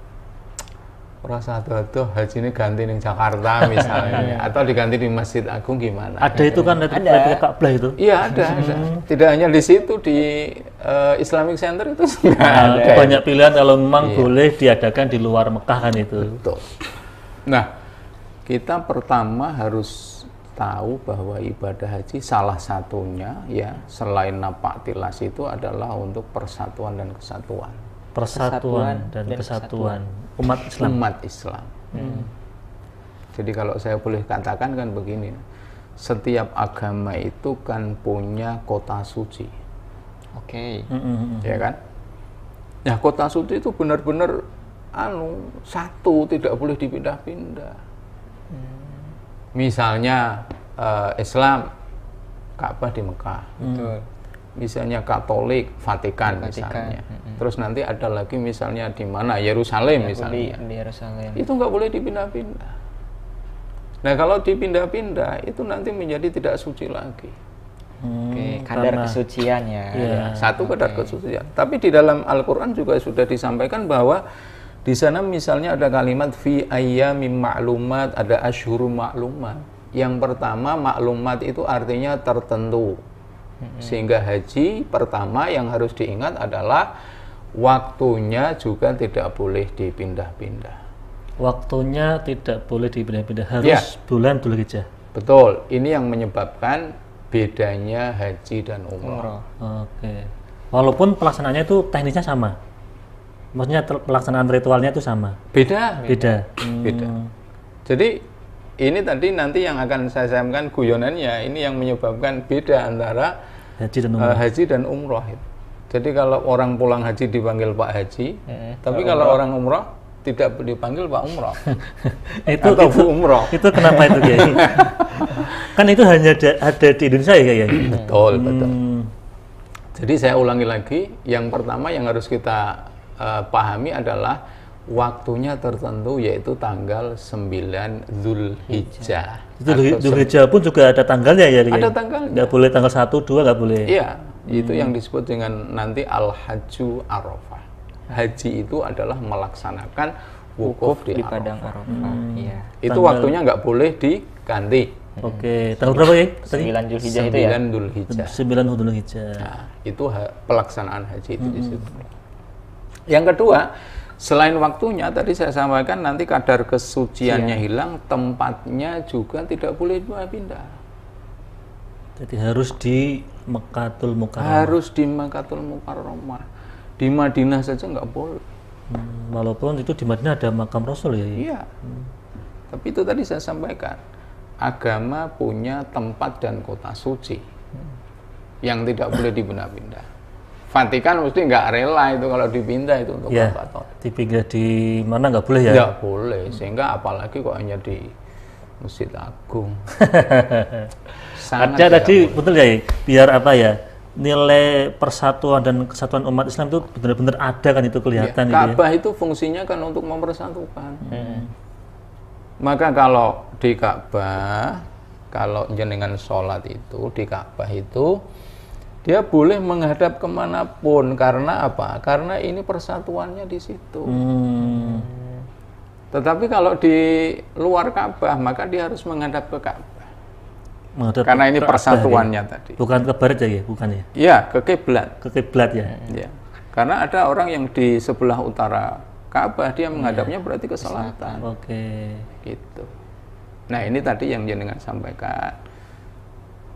rasa aduh haji ini ganti di Jakarta misalnya atau diganti di Masjid Agung gimana? Ada itu kan ada Ka'bah itu? Iya ada. Tidak hanya di situ, di Islamic Center itu ada. Banyak pilihan kalau memang boleh diadakan di luar Mekah kan itu. Betul. Nah, kita pertama harus tahu bahwa ibadah haji salah satunya ya selain napak-tilas itu adalah untuk persatuan dan kesatuan. Persatuan dan kesatuan umat Islam. Jadi kalau saya boleh katakan kan begini, setiap agama itu kan punya kota suci. Ya kan? Ya kota suci itu benar-benar satu, tidak boleh dipindah-pindah. Misalnya Islam Ka'bah di Mekah. Misalnya Katolik Vatikan misalnya. Terus nanti ada lagi misalnya di mana Yerusalem misalnya. Di Yerusalem. Itu nggak boleh dipindah-pindah. Nah kalau dipindah-pindah itu nanti menjadi tidak suci lagi. Kadar kesucian ya. Satu kadar kesucian. Tapi di dalam Al-Quran juga sudah disampaikan bahwa di sana misalnya ada kalimat fi ayyamin ma'lumat, ada asyhurun ma'lumat. Yang pertama maklumat itu artinya tertentu. Sehingga haji pertama yang harus diingat adalah waktunya juga tidak boleh dipindah-pindah. Waktunya tidak boleh dipindah-pindah, harus bulan Dzulhijjah. Betul, ini yang menyebabkan bedanya haji dan umroh. Oke. Walaupun pelaksanaannya itu teknisnya sama. Maksudnya pelaksanaan ritualnya itu sama. Beda. Jadi ini tadi nanti yang akan saya sampaikan guyonannya, ini yang menyebabkan beda antara haji dan umroh. Jadi kalau orang pulang haji dipanggil Pak Haji, tapi kalau orang umroh tidak dipanggil Pak Umroh. Atau Bu Umroh. Itu kenapa itu Kiai? Kan itu hanya ada di Indonesia ya Kiai? Betul. Jadi saya ulangi lagi, yang pertama yang harus kita pahami adalah waktunya tertentu, yaitu tanggal 9 Dzulhijjah. Dzulhijjah pun juga ada tanggalnya ya? Ada tanggalnya. Nggak boleh tanggal 1, 2 nggak boleh? Iya, itu yang disebut dengan nanti Al-Hajju Arafah. Haji itu adalah melaksanakan wukuf di Padang Arafah. Itu waktunya nggak boleh diganti. Oke, tanggal berapa ya tadi? 9 Zulhijjah itu ya. 9 Dzulhijjah. 9 Dzulhijjah. Nah, itu pelaksanaan haji itu di situ. Yang kedua, selain waktunya tadi saya sampaikan nanti kadar kesuciannya hilang, tempatnya juga tidak boleh pindah. Jadi harus di Mekkatul Mukarramah. Harus di Mekkatul Mukarramah. Di Madinah saja nggak boleh. Walaupun itu di Madinah ada makam Rasul ya. Iya. Tapi itu tadi saya sampaikan, agama punya tempat dan kota suci yang tidak boleh dipindah-pindah. Vatikan mesti nggak rela itu kalau dipindah itu untuk apa toh? Dipindah di mana nggak boleh ya? Nggak boleh, sehingga apalagi kok hanya di Masjid Agung. Ada tadi betul ya, biar apa ya? Nilai persatuan dan kesatuan umat Islam itu benar-benar ada kan, itu kelihatan. Ya, Ka'bah itu fungsinya kan untuk mempersatukan. Maka kalau di Ka'bah, kalau jenengan sholat itu di Ka'bah itu dia boleh menghadap kemanapun. Karena apa? Karena ini persatuannya di situ. Tetapi kalau di luar Ka'bah maka dia harus menghadap ke Ka'bah. Karena ini persatuannya tadi. Bukan ke barat ya, bukan ya? Iya, ke kiblat. Ke kiblat ya. Ya. Karena ada orang yang di sebelah utara Ka'bah dia menghadapnya berarti ke selatan. Oke. Gitu. Nah, ini tadi yang jenengan sampaikan.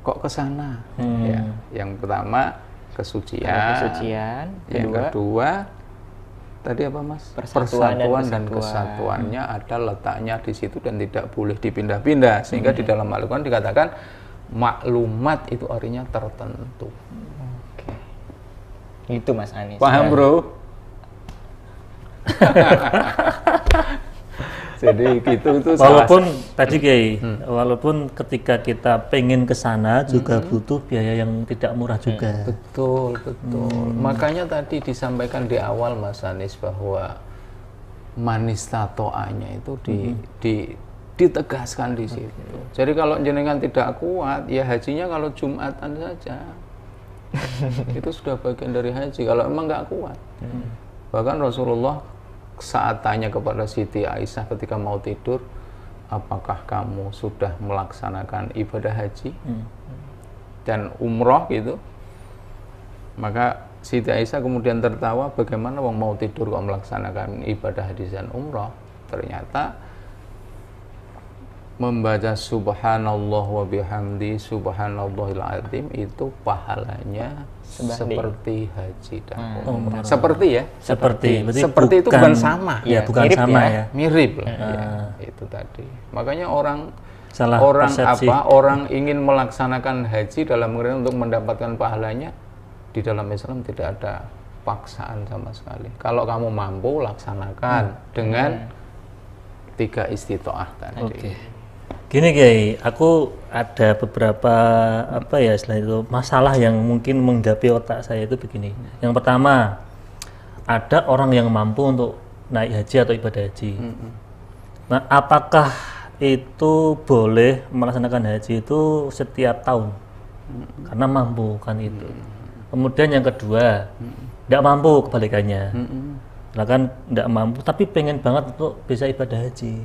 Kok ke sana? Ya. Yang pertama kesucian. Yang kedua tadi apa Mas? Persatuan dan kesatuannya ada letaknya di situ dan tidak boleh dipindah-pindah. Sehingga di dalam Al-Quran dikatakan maklumat itu artinya tertentu. Oke. Itu Mas Anies. Paham bro? Jadi gitu itu walaupun tadi Kiai, walaupun ketika kita pengen ke sana juga butuh biaya yang tidak murah juga. Betul. Makanya tadi disampaikan di awal Mas Anies bahwa manis tatoanya itu ditegaskan di situ. Jadi kalau jenengan tidak kuat, ya hajinya kalau Jumatan saja. Itu sudah bagian dari haji. Kalau emang nggak kuat. Bahkan Rasulullah saat tanya kepada Siti Aisyah ketika mau tidur, apakah kamu sudah melaksanakan ibadah haji dan umroh gitu, maka Siti Aisyah kemudian tertawa, bagaimana wong mau tidur kok melaksanakan ibadah haji dan umroh. Ternyata membaca subhanallah wa bihamdi subhanallahil azim itu pahalanya seperti haji dan umrah. Seperti ya? Seperti itu bukan sama. Ya, bukan mirip sama ya. Mirip lah. Ya, itu tadi. Makanya orang persepsi. Orang ingin melaksanakan haji dalam pengertian untuk mendapatkan pahalanya, di dalam Islam tidak ada paksaan sama sekali. Kalau kamu mampu laksanakan dengan 3 istitoah tadi. Oke. Gini Kiai, aku ada beberapa istilah itu masalah yang mungkin menggapai otak saya itu begini. Yang pertama, ada orang yang mampu untuk naik haji atau ibadah haji. Nah, apakah itu boleh melaksanakan haji itu setiap tahun? Karena mampu kan itu. Kemudian yang kedua, tidak mampu kebalikannya. Bahkan tidak mampu tapi pengen banget untuk bisa ibadah haji.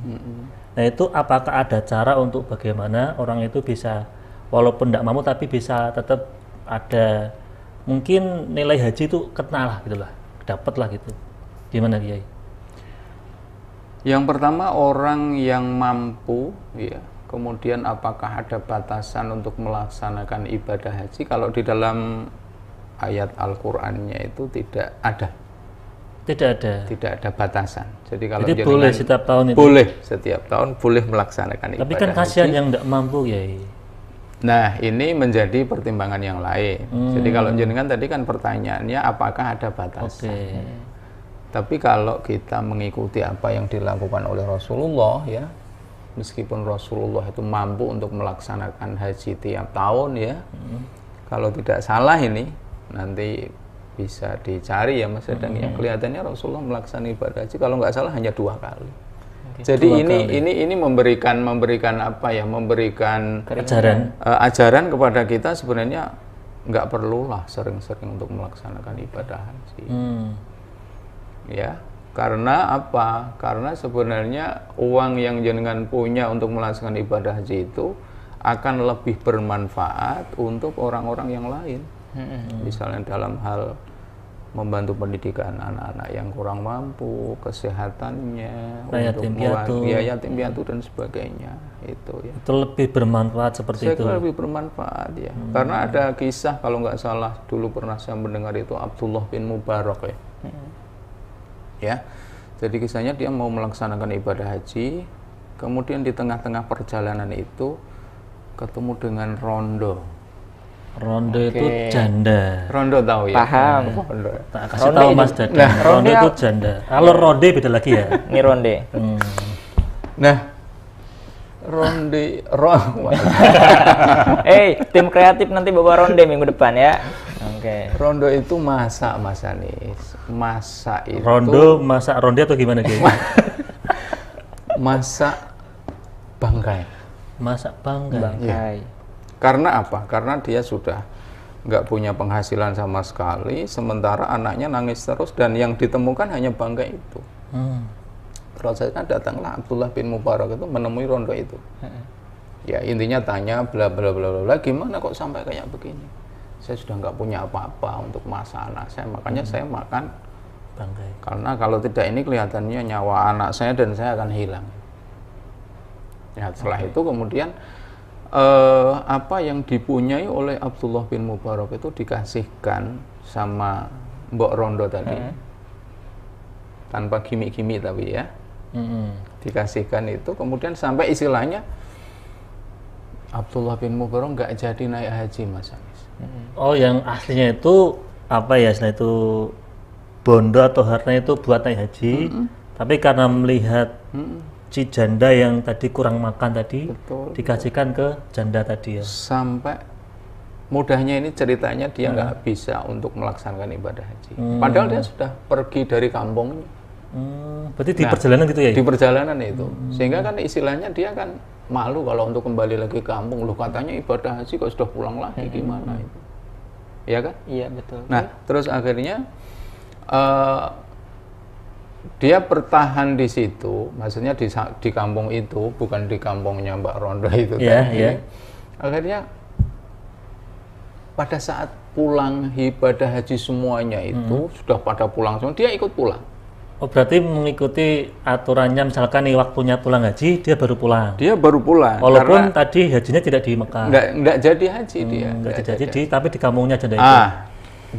Nah, itu apakah ada cara untuk bagaimana orang itu bisa walaupun tidak mampu tapi bisa tetap ada mungkin nilai haji itu kena lah gitu lah, dapat lah gitu. Gimana Kiai? Yang pertama orang yang mampu ya, kemudian apakah ada batasan untuk melaksanakan ibadah haji? Kalau di dalam ayat Al-Qur'annya itu tidak ada. Tidak ada batasan. Jadi kalau boleh setiap tahun itu. Boleh setiap tahun boleh melaksanakan ibadah. Tapi kan kasihan yang tidak mampu ya. Nah, ini menjadi pertimbangan yang lain. Jadi kalau jenengan tadi kan pertanyaannya apakah ada batasan. Tapi kalau kita mengikuti apa yang dilakukan oleh Rasulullah ya, meskipun Rasulullah itu mampu untuk melaksanakan haji tiap tahun ya, kalau tidak salah ini nanti bisa dicari ya Mas Dadang yang kelihatannya Rasulullah melaksanakan ibadah haji kalau nggak salah hanya 2 kali. Jadi ini memberikan apa ya, memberikan ajaran kepada kita sebenarnya nggak perlulah sering-sering untuk melaksanakan ibadah haji. Ya, karena apa? Karena sebenarnya uang yang jenengan punya untuk melaksanakan ibadah haji itu akan lebih bermanfaat untuk orang-orang yang lain. Misalnya dalam hal membantu pendidikan anak-anak yang kurang mampu, kesehatannya, untuk yatim piatu dan sebagainya, itu ya. Itu lebih bermanfaat seperti itu. Saya kira lebih bermanfaat ya. Karena ada kisah kalau nggak salah dulu pernah saya mendengar itu Abdullah bin Mubarak ya. Ya. Jadi kisahnya dia mau melaksanakan ibadah haji, kemudian di tengah-tengah perjalanan itu ketemu dengan rondo. Rondo itu janda. Rondo tahu ya? Paham. Rondo. Tak kasih tahu Mas Dadang. Nah, rondo itu janda. Kalau ronde beda lagi ya. Ini ronde. Nah, tim kreatif nanti bawa ronde minggu depan ya. Oke. Rondo itu masak Mas Anis. Masak itu. Rondo masak ronde atau gimana dia? Masak bangkai. Masak bangkai. Ya. Karena apa? Karena dia sudah nggak punya penghasilan sama sekali, sementara anaknya nangis terus dan yang ditemukan hanya bangkai itu. Terus saya datanglah Abdullah bin Mubarak itu menemui rondo itu. Ya intinya tanya bla bla bla bla, gimana kok sampai kayak begini? Saya sudah nggak punya apa-apa untuk masak anak saya, makanya saya makan bangkai. Karena kalau tidak ini kelihatannya nyawa anak saya dan saya akan hilang. Ya setelah itu kemudian apa yang dipunyai oleh Abdullah bin Mubarak itu dikasihkan sama Mbok Rondo tadi, tanpa gimmick-gimmick tapi ya, dikasihkan itu, kemudian sampai istilahnya Abdullah bin Mubarak nggak jadi naik haji Mas Anis. Oh yang aslinya itu apa ya, istilah itu bondo atau hartanya itu buat naik haji, tapi karena melihat si janda yang tadi kurang makan tadi, dikasihkan ke janda tadi ya. Sampai mudahnya ini ceritanya dia nggak bisa untuk melaksanakan ibadah haji. Padahal dia sudah pergi dari kampungnya. Berarti di perjalanan gitu ya? Di perjalanan itu. Sehingga kan istilahnya dia kan malu kalau untuk kembali lagi ke kampung. Loh katanya ibadah haji kok sudah pulang lagi, gimana itu? Iya kan? Iya betul. Nah terus akhirnya dia bertahan di situ, maksudnya di kampung itu, bukan di kampungnya Mbak Rondo itu tadi. Akhirnya pada saat pulang ibadah haji semuanya itu sudah pada pulang semua, dia ikut pulang. Oh berarti mengikuti aturannya, misalkan nih waktunya pulang haji, dia baru pulang. Dia baru pulang. Walaupun tadi hajinya tidak di Mekah. Nggak jadi haji dia. Nggak jadi, tapi di kampungnya janda itu.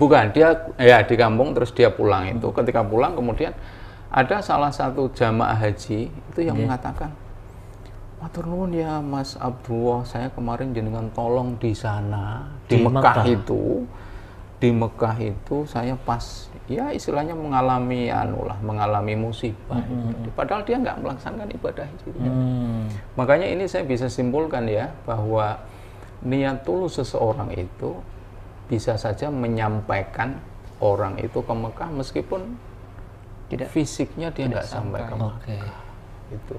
Bukan, dia ya di kampung terus dia pulang itu. Ketika pulang kemudian ada salah satu jamaah haji itu yang mengatakan, matur nuwun ya Mas Abdullah, saya kemarin jenengan tolong di sana di Mekah itu. Di Mekah itu saya pas ya istilahnya mengalami musibah. Padahal dia nggak melaksanakan ibadah haji. Makanya ini saya bisa simpulkan ya bahwa niat tulus seseorang itu bisa saja menyampaikan orang itu ke Mekah meskipun fisiknya dia nggak sampai ke Mekah. Itu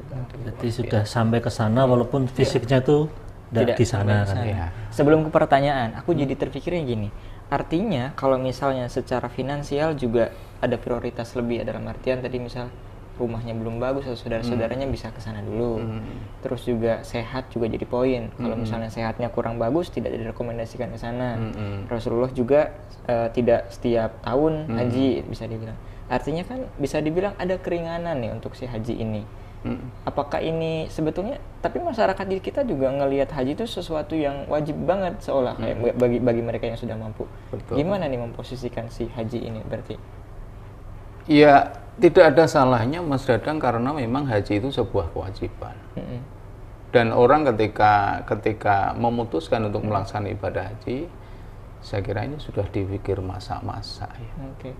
Jadi sudah sampai ke sana walaupun fisiknya itu tidak di sana kan. Sebelum ke pertanyaan, aku jadi terpikirnya gini. Artinya kalau misalnya secara finansial juga ada prioritas lebih, dalam artian tadi misal rumahnya belum bagus atau saudara-saudaranya bisa ke sana dulu. Terus juga sehat juga jadi poin. Kalau misalnya sehatnya kurang bagus tidak direkomendasikan ke sana. Rasulullah juga tidak setiap tahun haji bisa dibilang. Artinya kan bisa dibilang ada keringanan nih untuk si haji ini. Apakah ini sebetulnya, tapi masyarakat di kita juga ngelihat haji itu sesuatu yang wajib banget seolah kayak bagi mereka yang sudah mampu. Betul. Gimana nih memposisikan si haji ini berarti? Ya tidak ada salahnya Mas Dadang karena memang haji itu sebuah kewajiban. Dan orang ketika memutuskan untuk melaksanakan ibadah haji, saya kira ini sudah dipikir masa-masa ya.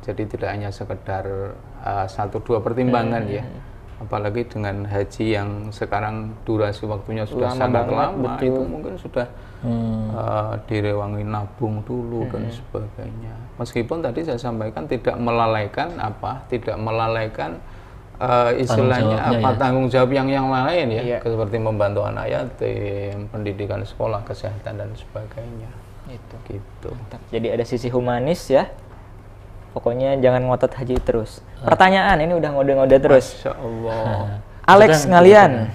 Jadi tidak hanya sekedar 1-2 pertimbangan ya. Apalagi dengan haji yang sekarang durasi waktunya sudah sangat lama, itu mungkin sudah direwangi nabung dulu dan sebagainya. Meskipun tadi saya sampaikan tidak melalaikan istilahnya tanggung jawab yang lain ya, seperti membantu anak yatim, pendidikan sekolah, kesehatan dan sebagainya. Gitu. Jadi ada sisi humanis ya. Pokoknya jangan ngotot haji terus. Pertanyaan ini udah ngode-ngode terus. Masya Allah. Alex ngalian.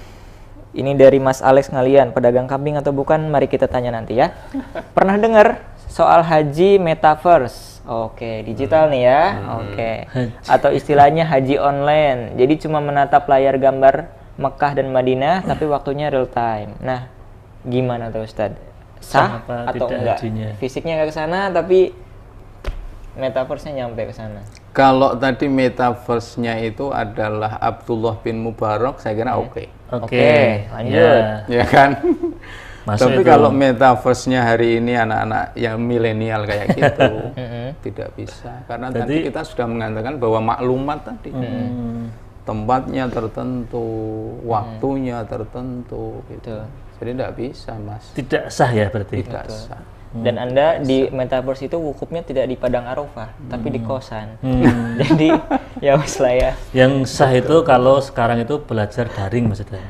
Ini dari Mas Alex ngalian, pedagang kambing atau bukan? Mari kita tanya nanti ya. Pernah dengar soal haji metaverse? Oke, digital nih ya. Oke. Atau istilahnya haji online. Jadi cuma menatap layar gambar Mekah dan Madinah, tapi waktunya real time. Nah, gimana tuh Ustadz? Sah atau enggak? Hajinya? Fisiknya nggak ke sana, tapi metaverse-nya nyampe ke sana. Kalau tadi metaverse-nya itu adalah Abdullah bin Mubarak, saya kira oke. Oke, lanjut. Ya kan? Tapi itu. kalau metaverse-nya hari ini anak-anak yang milenial kayak gitu, tidak bisa. Karena tadi kita sudah mengatakan bahwa maklumat tadi, tempatnya tertentu, waktunya tertentu, gitu. Jadi tidak bisa, Mas. Tidak sah ya berarti? Tidak sah. Dan Anda di metaverse itu wukufnya tidak di Padang Arafah, tapi di kosan. Jadi ya wes lah ya. Yang sah itu kalau sekarang itu belajar daring maksudnya.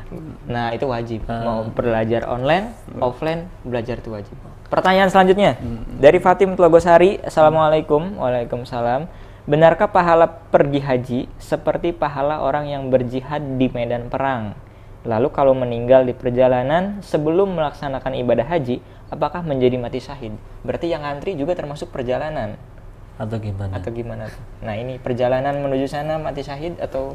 Nah itu wajib. Mau belajar online, offline, belajar itu wajib. Pertanyaan selanjutnya dari Fatim Tlogosari. Assalamualaikum. Waalaikumsalam. Benarkah pahala pergi haji seperti pahala orang yang berjihad di medan perang? Lalu kalau meninggal di perjalanan sebelum melaksanakan ibadah haji, apakah menjadi mati syahid? Berarti yang antri juga termasuk perjalanan atau gimana? Atau gimana? Nah ini perjalanan menuju sana mati syahid atau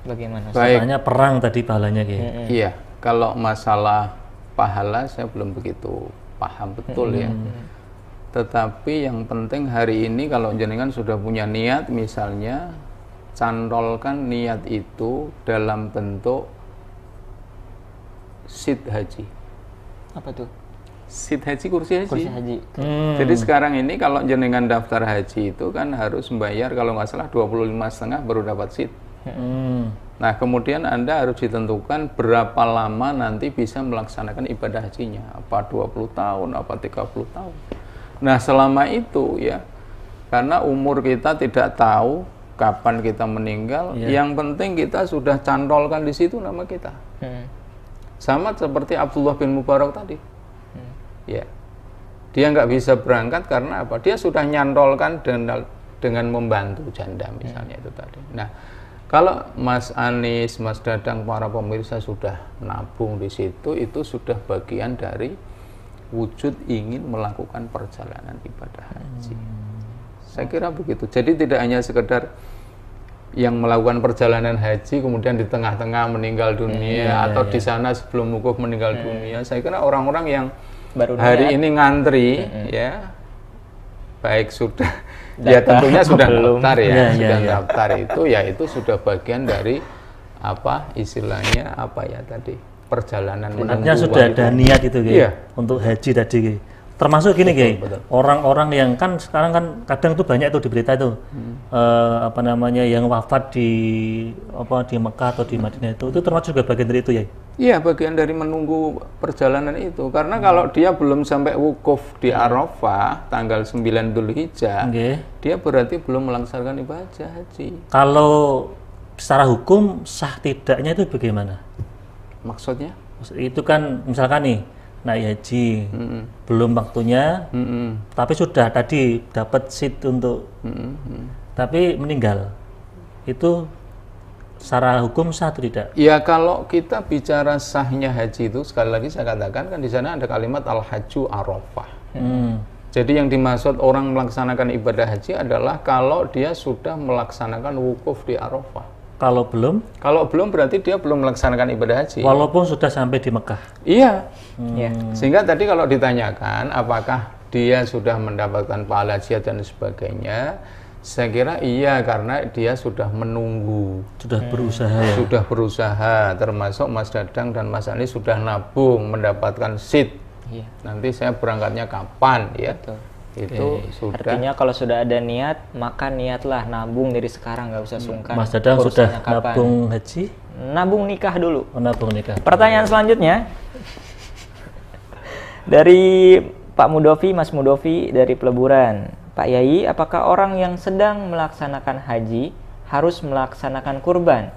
bagaimana? Katanya perang tadi pahalanya kayak. Iya, kalau masalah pahala saya belum begitu paham betul ya. Tetapi yang penting hari ini kalau jenengan sudah punya niat, misalnya cantolkan niat itu dalam bentuk seat haji. Apa tuh? Seat haji, kursi haji. Kursi haji. Jadi sekarang ini kalau jenengan daftar haji itu kan harus membayar kalau nggak salah 25,5 baru dapat seat. Nah kemudian Anda harus ditentukan berapa lama nanti bisa melaksanakan ibadah hajinya. Apa 20 tahun, apa 30 tahun. Nah selama itu ya, karena umur kita tidak tahu kapan kita meninggal, yang penting kita sudah cantolkan di situ nama kita. Sama seperti Abdullah bin Mubarak tadi. Ya, dia nggak bisa berangkat karena apa? Dia sudah nyantolkan dengan membantu janda misalnya itu tadi. Nah, kalau Mas Anies, Mas Dadang, para pemirsa sudah nabung di situ, itu sudah bagian dari wujud ingin melakukan perjalanan ibadah haji. Saya kira begitu. Jadi tidak hanya sekedar yang melakukan perjalanan haji kemudian di tengah-tengah meninggal dunia atau di sana sebelum wukuf meninggal dunia. Saya kira orang-orang yang baru hari ini ngantri ya, baik sudah ya tentunya sudah daftar ya, sudah daftar itu sudah bagian dari apa istilahnya apa ya tadi perjalanan menuju. Artinya sudah ada niat itu untuk haji tadi. Termasuk gini orang-orang yang kan sekarang kan kadang tuh banyak tuh di berita itu apa namanya yang wafat di Mekah atau di Madinah itu termasuk juga bagian dari itu ya? Iya, bagian dari menunggu perjalanan itu. Karena kalau dia belum sampai wukuf di Arafah tanggal 9 Dzulhijjah, dia berarti belum melaksanakan ibadah haji. Kalau secara hukum sah tidaknya itu bagaimana? Maksudnya? Itu kan misalkan nih naik haji, belum waktunya, tapi sudah tadi dapat seat untuk, tapi meninggal, itu secara hukum sah atau tidak? Ya kalau kita bicara sahnya haji itu sekali lagi saya katakan kan di sana ada kalimat al-hajju arafah. Jadi yang dimaksud orang melaksanakan ibadah haji adalah kalau dia sudah melaksanakan wukuf di Arafah. Kalau belum? Kalau belum berarti dia belum melaksanakan ibadah haji. Walaupun sudah sampai di Mekah. Iya. Sehingga tadi kalau ditanyakan apakah dia sudah mendapatkan pahala jihad dan sebagainya, saya kira iya karena dia sudah menunggu. Sudah berusaha ya? Sudah berusaha, termasuk Mas Dadang dan Mas Anies sudah nabung mendapatkan seat. Nanti saya berangkatnya kapan ya? Betul. Itu sudah. Artinya kalau sudah ada niat, maka niatlah nabung dari sekarang, nggak usah sungkan. Mas Dadang sudah nabung haji? Nabung nikah dulu. Nabung nikah. Pertanyaan selanjutnya dari Pak Mudovi, Mas Mudovi dari Peleburan. Pak Yai, apakah orang yang sedang melaksanakan haji harus melaksanakan kurban?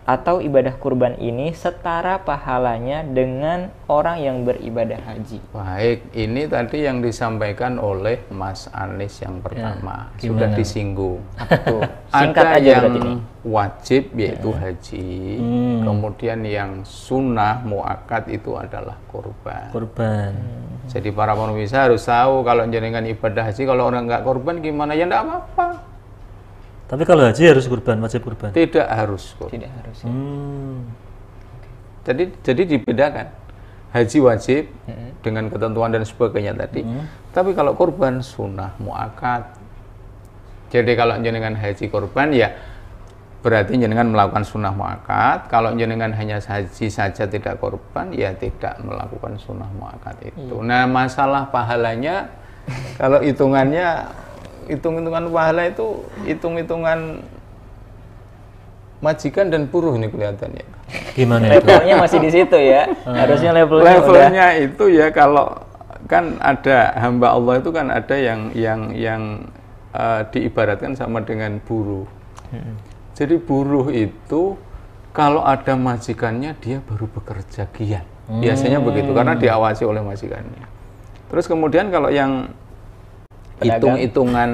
Atau ibadah kurban ini setara pahalanya dengan orang yang beribadah haji? Baik, ini tadi yang disampaikan oleh Mas Anis yang pertama, Ya, sudah gimana? disinggung. Apa tuh? Singkat Ada aja yang berarti ini. wajib yaitu haji, kemudian yang sunnah muakkad itu adalah kurban. Kurban. Jadi para pemirsa harus tahu kalau jenengan ibadah haji, kalau orang nggak kurban gimana? Ya enggak apa-apa. Tapi kalau haji harus kurban, wajib kurban. Tidak harus kurban. Tidak harus ya. Jadi dibedakan. Haji wajib dengan ketentuan dan sebagainya tadi. Tapi kalau kurban sunnah muakkad. Jadi kalau jenengan haji kurban ya berarti jenengan melakukan sunnah muakkad. Kalau jenengan hanya haji saja tidak kurban ya tidak melakukan sunnah muakkad itu. Nah, masalah pahalanya kalau hitungannya hitung-hitungan pahala itu hitung-hitungan majikan dan buruh ini kelihatannya. Gimana itu? Levelnya masih di situ ya. Harusnya levelnya udah. Levelnya itu ya kalau kan ada hamba Allah itu kan ada yang diibaratkan sama dengan buruh. Jadi buruh itu kalau ada majikannya dia baru bekerja giat. Biasanya begitu karena diawasi oleh majikannya. Terus kemudian kalau yang Pedagang. hitung-hitungan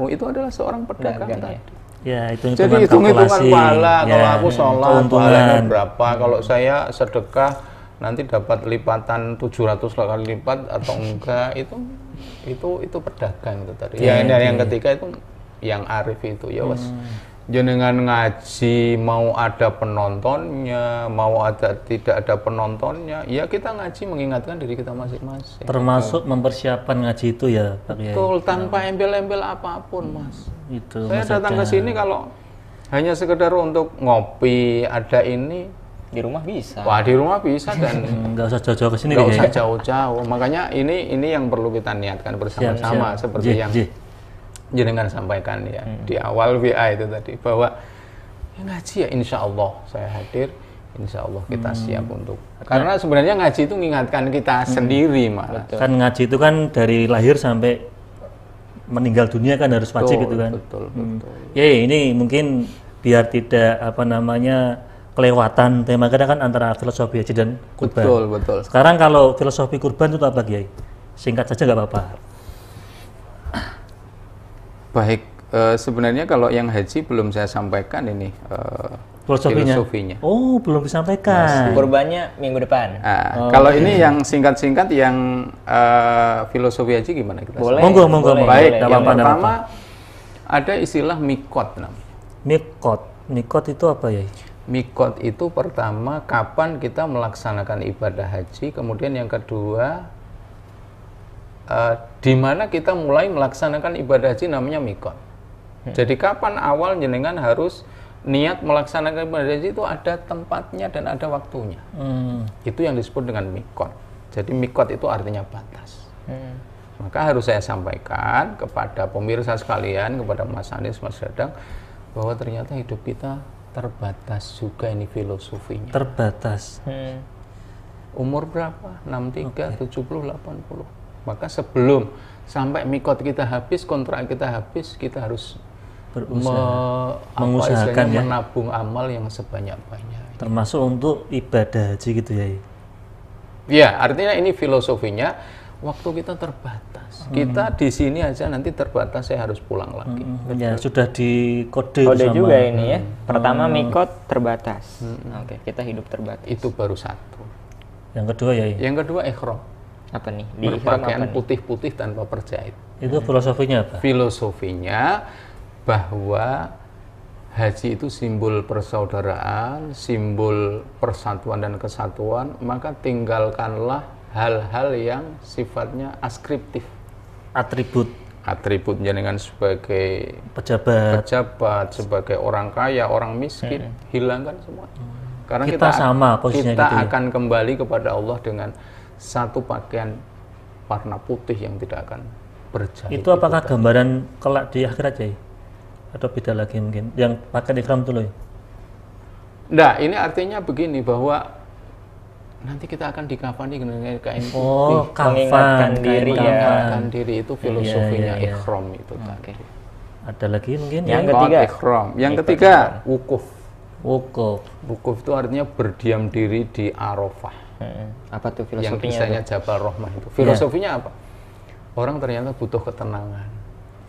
itu adalah seorang pedagang Pedagang, tadi. Ya, itu Jadi hitung-hitungan pahala, kalau aku sholat keuntungan. pahalanya berapa, kalau saya sedekah nanti dapat lipatan 700 kali lipat atau enggak, itu pedagang itu tadi. Ya, dan yang ketiga itu yang arif itu ya wes. Jenengan ngaji mau ada penontonnya, mau ada tidak ada penontonnya, ya kita ngaji mengingatkan diri kita masing-masing. Termasuk mempersiapkan ngaji itu ya, Pak Kiai. Betul, tanpa embel-embel apapun, Mas. Itu. Saya maksudnya. datang ke sini kalau hanya sekedar untuk ngopi, ada ini, Di rumah bisa. wah di rumah bisa dan nggak usah jauh-jauh ke sini nggak Kiai. usah jauh-jauh. Makanya ini yang perlu kita niatkan bersama-sama Siap. seperti yang jenengan sampaikan ya di awal WA itu tadi bahwa ya ngaji ya insya Allah saya hadir, insya Allah kita siap untuk karena sebenarnya ngaji itu mengingatkan kita sendiri malah. Kan ngaji itu kan dari lahir sampai meninggal dunia kan harus wajib itu kan. Betul. Ya ini mungkin biar tidak kelewatan tema kita kan antara filosofi haji dan kurban. Betul. Sekarang kalau filosofi kurban itu apa Kiai? Singkat saja nggak apa-apa. Baik, sebenarnya kalau yang haji belum saya sampaikan ini filosofinya. Oh, belum disampaikan. Kurbannya minggu depan. Nah, kalau ini yang singkat-singkat yang filosofi haji gimana kita? Boleh. Monggo. Baik, Nggak yang apa-apa, nggak pertama ada istilah mikot namanya. Mikot itu apa ya? Mikot itu pertama kapan kita melaksanakan ibadah haji, kemudian yang kedua di mana kita mulai melaksanakan ibadah haji namanya mikot. Jadi kapan awal jenengan harus niat melaksanakan ibadah haji itu ada tempatnya dan ada waktunya. Itu yang disebut dengan mikot. Jadi mikot itu artinya batas. Maka harus saya sampaikan kepada pemirsa sekalian, kepada Mas Anis, Mas Dadang, bahwa ternyata hidup kita terbatas juga ini filosofinya. Terbatas. Umur berapa? 63, 70, 80. Maka sebelum sampai mikot kita habis, kontrak kita habis, kita harus mengusahakan ya. Menabung amal yang sebanyak-banyak. Termasuk untuk ibadah haji gitu ya. Ya, artinya ini filosofinya waktu kita terbatas. Kita di sini aja nanti terbatas, saya harus pulang lagi. Ya, sudah dikode Kode sama juga ini ya. Pertama mikot terbatas. Oke, kita hidup terbatas. Itu baru satu. Yang kedua ya. Yang kedua ihram. Apa nih? Di ihram Berpakaian apa nih? putih-putih tanpa perjahit. Itu filosofinya apa? Filosofinya bahwa haji itu simbol persaudaraan, simbol persatuan dan kesatuan, maka tinggalkanlah hal-hal yang sifatnya askriptif. Atribut jenengan sebagai pejabat, sebagai orang kaya, orang miskin, hilangkan semua. Karena kita sama posisinya kita gitu ya? akan kembali kepada Allah dengan satu pakaian warna putih yang tidak akan berjahit. Itu apakah gambaran kelak di akhirat ya? Atau beda lagi mungkin? Yang pakai ihram itu loh. Nah, ini artinya begini bahwa nanti kita akan dikafani dengan kain putih. Oh, Mengingatkan kafan, diri ya. Mengingatkan diri itu filosofinya Iya. ihram itu tadi. Ada lagi mungkin Yang ya? ketiga. Ihram. Yang Ikut ketiga, ihram. wukuf. Wukuf. Wukuf itu artinya berdiam diri di Arafah. Apa tuh Yang filosofinya? misalnya Jabal Rahmah itu. Filosofinya apa? Orang ternyata butuh ketenangan.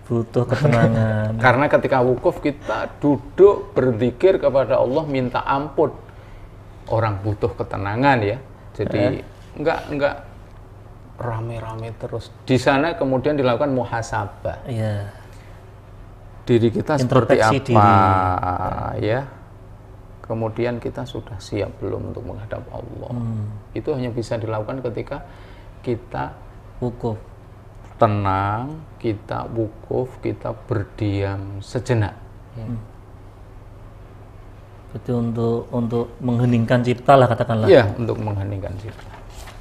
Butuh ketenangan. Karena ketika wukuf kita duduk berzikir kepada Allah minta ampun. Orang butuh ketenangan ya. Jadi enggak rame-rame terus. Di sana kemudian dilakukan muhasabah. Iya. Diri kita seperti Introspeksi apa ya. Kemudian kita sudah siap belum untuk menghadap Allah. Itu hanya bisa dilakukan ketika kita Wukuf. tenang, kita wukuf, kita berdiam sejenak. Itu untuk mengheningkan cipta lah katakanlah. Iya, untuk mengheningkan cipta.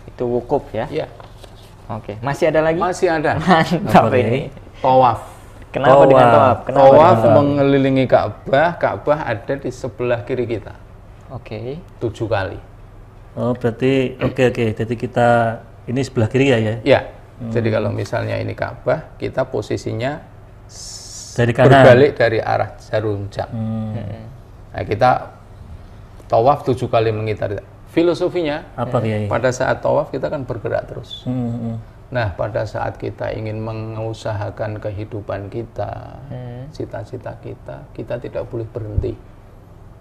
Itu wukuf ya. Iya, Oke. Masih ada lagi? masih ada. Mantap Apa ini. Tawaf. Kenapa Tawaf. dengan tawaf? Kenapa Tawaf dengan tawaf? mengelilingi Ka'bah. Ka'bah ada di sebelah kiri kita. Oke. 7 kali. Oh, berarti oke. Jadi kita ini sebelah kiri ya ya. Ya. Jadi kalau misalnya ini Ka'bah, kita posisinya Dari kanan. berbalik dari arah Jarum Jam. Nah, kita tawaf 7 kali mengitari. Filosofinya, Apa Kiai? pada saat tawaf kita kan bergerak terus. Hmm. Nah, pada saat kita ingin mengusahakan kehidupan kita, cita-cita kita tidak boleh berhenti.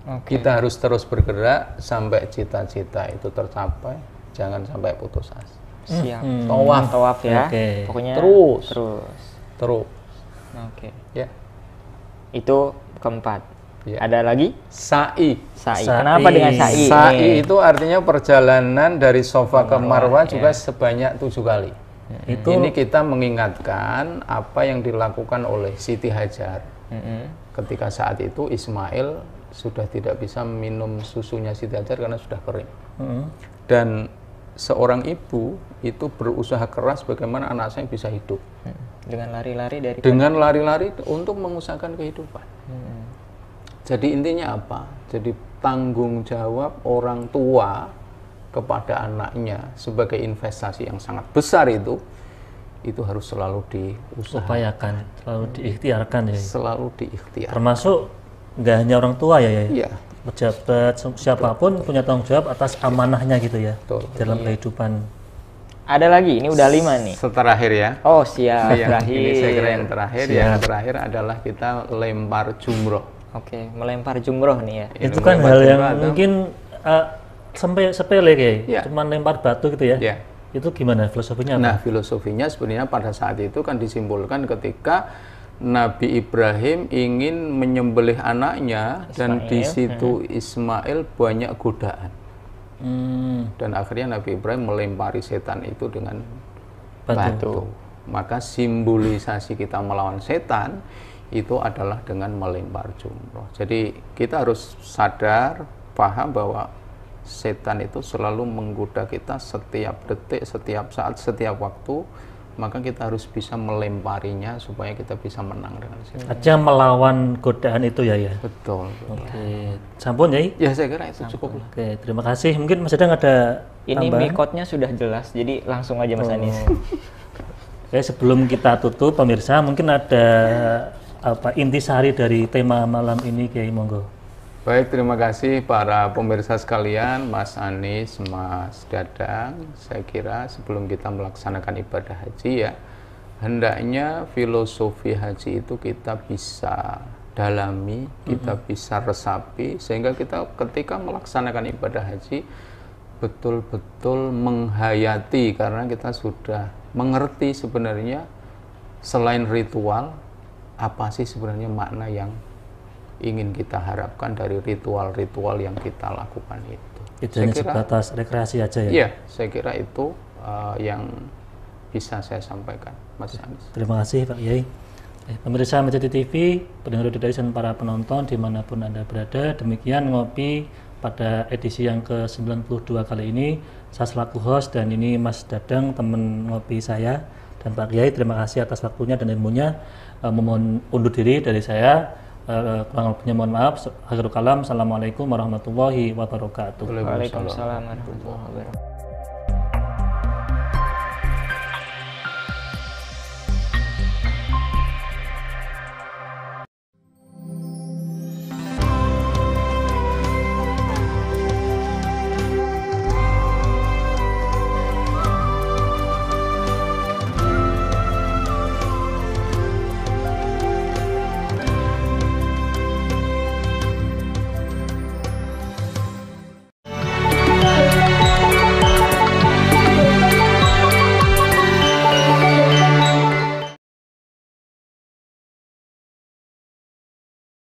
Oke. Kita harus terus bergerak sampai cita-cita itu tercapai, jangan sampai putus asa. Siap. Tawaf, Tawaf ya. Oke. Pokoknya Terus. Terus. terus, Oke. ya. Itu keempat. Ya. Ada lagi? Sa'i. Sa'i. Sa'i. Kenapa dengan sa'i? Sa'i itu artinya perjalanan dari Safa ke Marwah juga ya. sebanyak 7 kali. Itu Ini kita mengingatkan apa yang dilakukan oleh Siti Hajar. Ketika saat itu Ismail sudah tidak bisa minum susunya Siti Hajar karena sudah kering. Dan seorang ibu itu berusaha keras bagaimana anak saya bisa hidup. Dengan lari-lari dari Dengan lari-lari untuk mengusahakan kehidupan. Jadi intinya apa? Jadi tanggung jawab orang tua kepada anaknya sebagai investasi yang sangat besar itu harus selalu diusahakan, upayakan, selalu diikhtiarkan ya. selalu diikhtiar. Termasuk nggak hanya orang tua ya. Iya, Pejabat siapapun punya tanggung jawab atas amanahnya gitu ya. betul. Dalam kehidupan. Ada lagi, ini udah 5 nih. Terakhir ya. Oh, siap. Ini saya kira yang terakhir. Siap. Yang terakhir adalah kita lempar jumroh. Oke, melempar jumroh nih ya. Itu kan Lempar hal yang jumroh atau- mungkin sampai sepele kayak, Iya. cuman lempar batu gitu ya. Ya. Itu gimana filosofinya apa? Nah, filosofinya sebenarnya pada saat itu kan disimpulkan ketika Nabi Ibrahim ingin menyembelih anaknya dan di situ Ismail banyak godaan. Dan akhirnya Nabi Ibrahim melempari setan itu dengan batu. Maka simbolisasi kita melawan setan itu adalah dengan melempar jumroh. Jadi kita harus sadar, paham bahwa setan itu selalu menggoda kita setiap detik, setiap saat, setiap waktu. Maka kita harus bisa melemparinya supaya kita bisa menang dengan setan. Aja melawan godaan itu ya ya. Betul. Oke, sampun ya. Ya saya kira itu cukup lah. Oke, terima kasih. Mungkin Mas Dadang ada Ini tambahan? mikotnya sudah jelas, jadi langsung aja Mas Anis. Oke, sebelum kita tutup pemirsa, mungkin ada apa intisari dari tema malam ini, Kiai, monggo. Baik, terima kasih para pemirsa sekalian, Mas Anis, Mas Dadang. Saya kira sebelum kita melaksanakan ibadah haji ya, hendaknya filosofi haji itu kita bisa dalami, kita bisa resapi, sehingga kita ketika melaksanakan ibadah haji betul-betul menghayati, karena kita sudah mengerti sebenarnya selain ritual, apa sih sebenarnya makna yang ingin kita harapkan dari ritual-ritual yang kita lakukan itu. Itu hanya sebatas rekreasi aja ya? Iya, saya kira itu yang bisa saya sampaikan, Mas Anis. Terima kasih Pak Kiai. Pemirsa Majati TV, pendengar dari dan para penonton dimanapun Anda berada, demikian ngopi pada edisi yang ke-92 kali ini. Saya selaku host dan ini Mas Dadang, teman ngopi saya, dan Pak Kiai, terima kasih atas waktunya dan ilmunya. Memohon undur diri dari saya. Kurang lebihnya mohon maaf. Akhirul kalam. Assalamualaikum warahmatullahi wabarakatuh. Waalaikumsalam warahmatullahi wabarakatuh.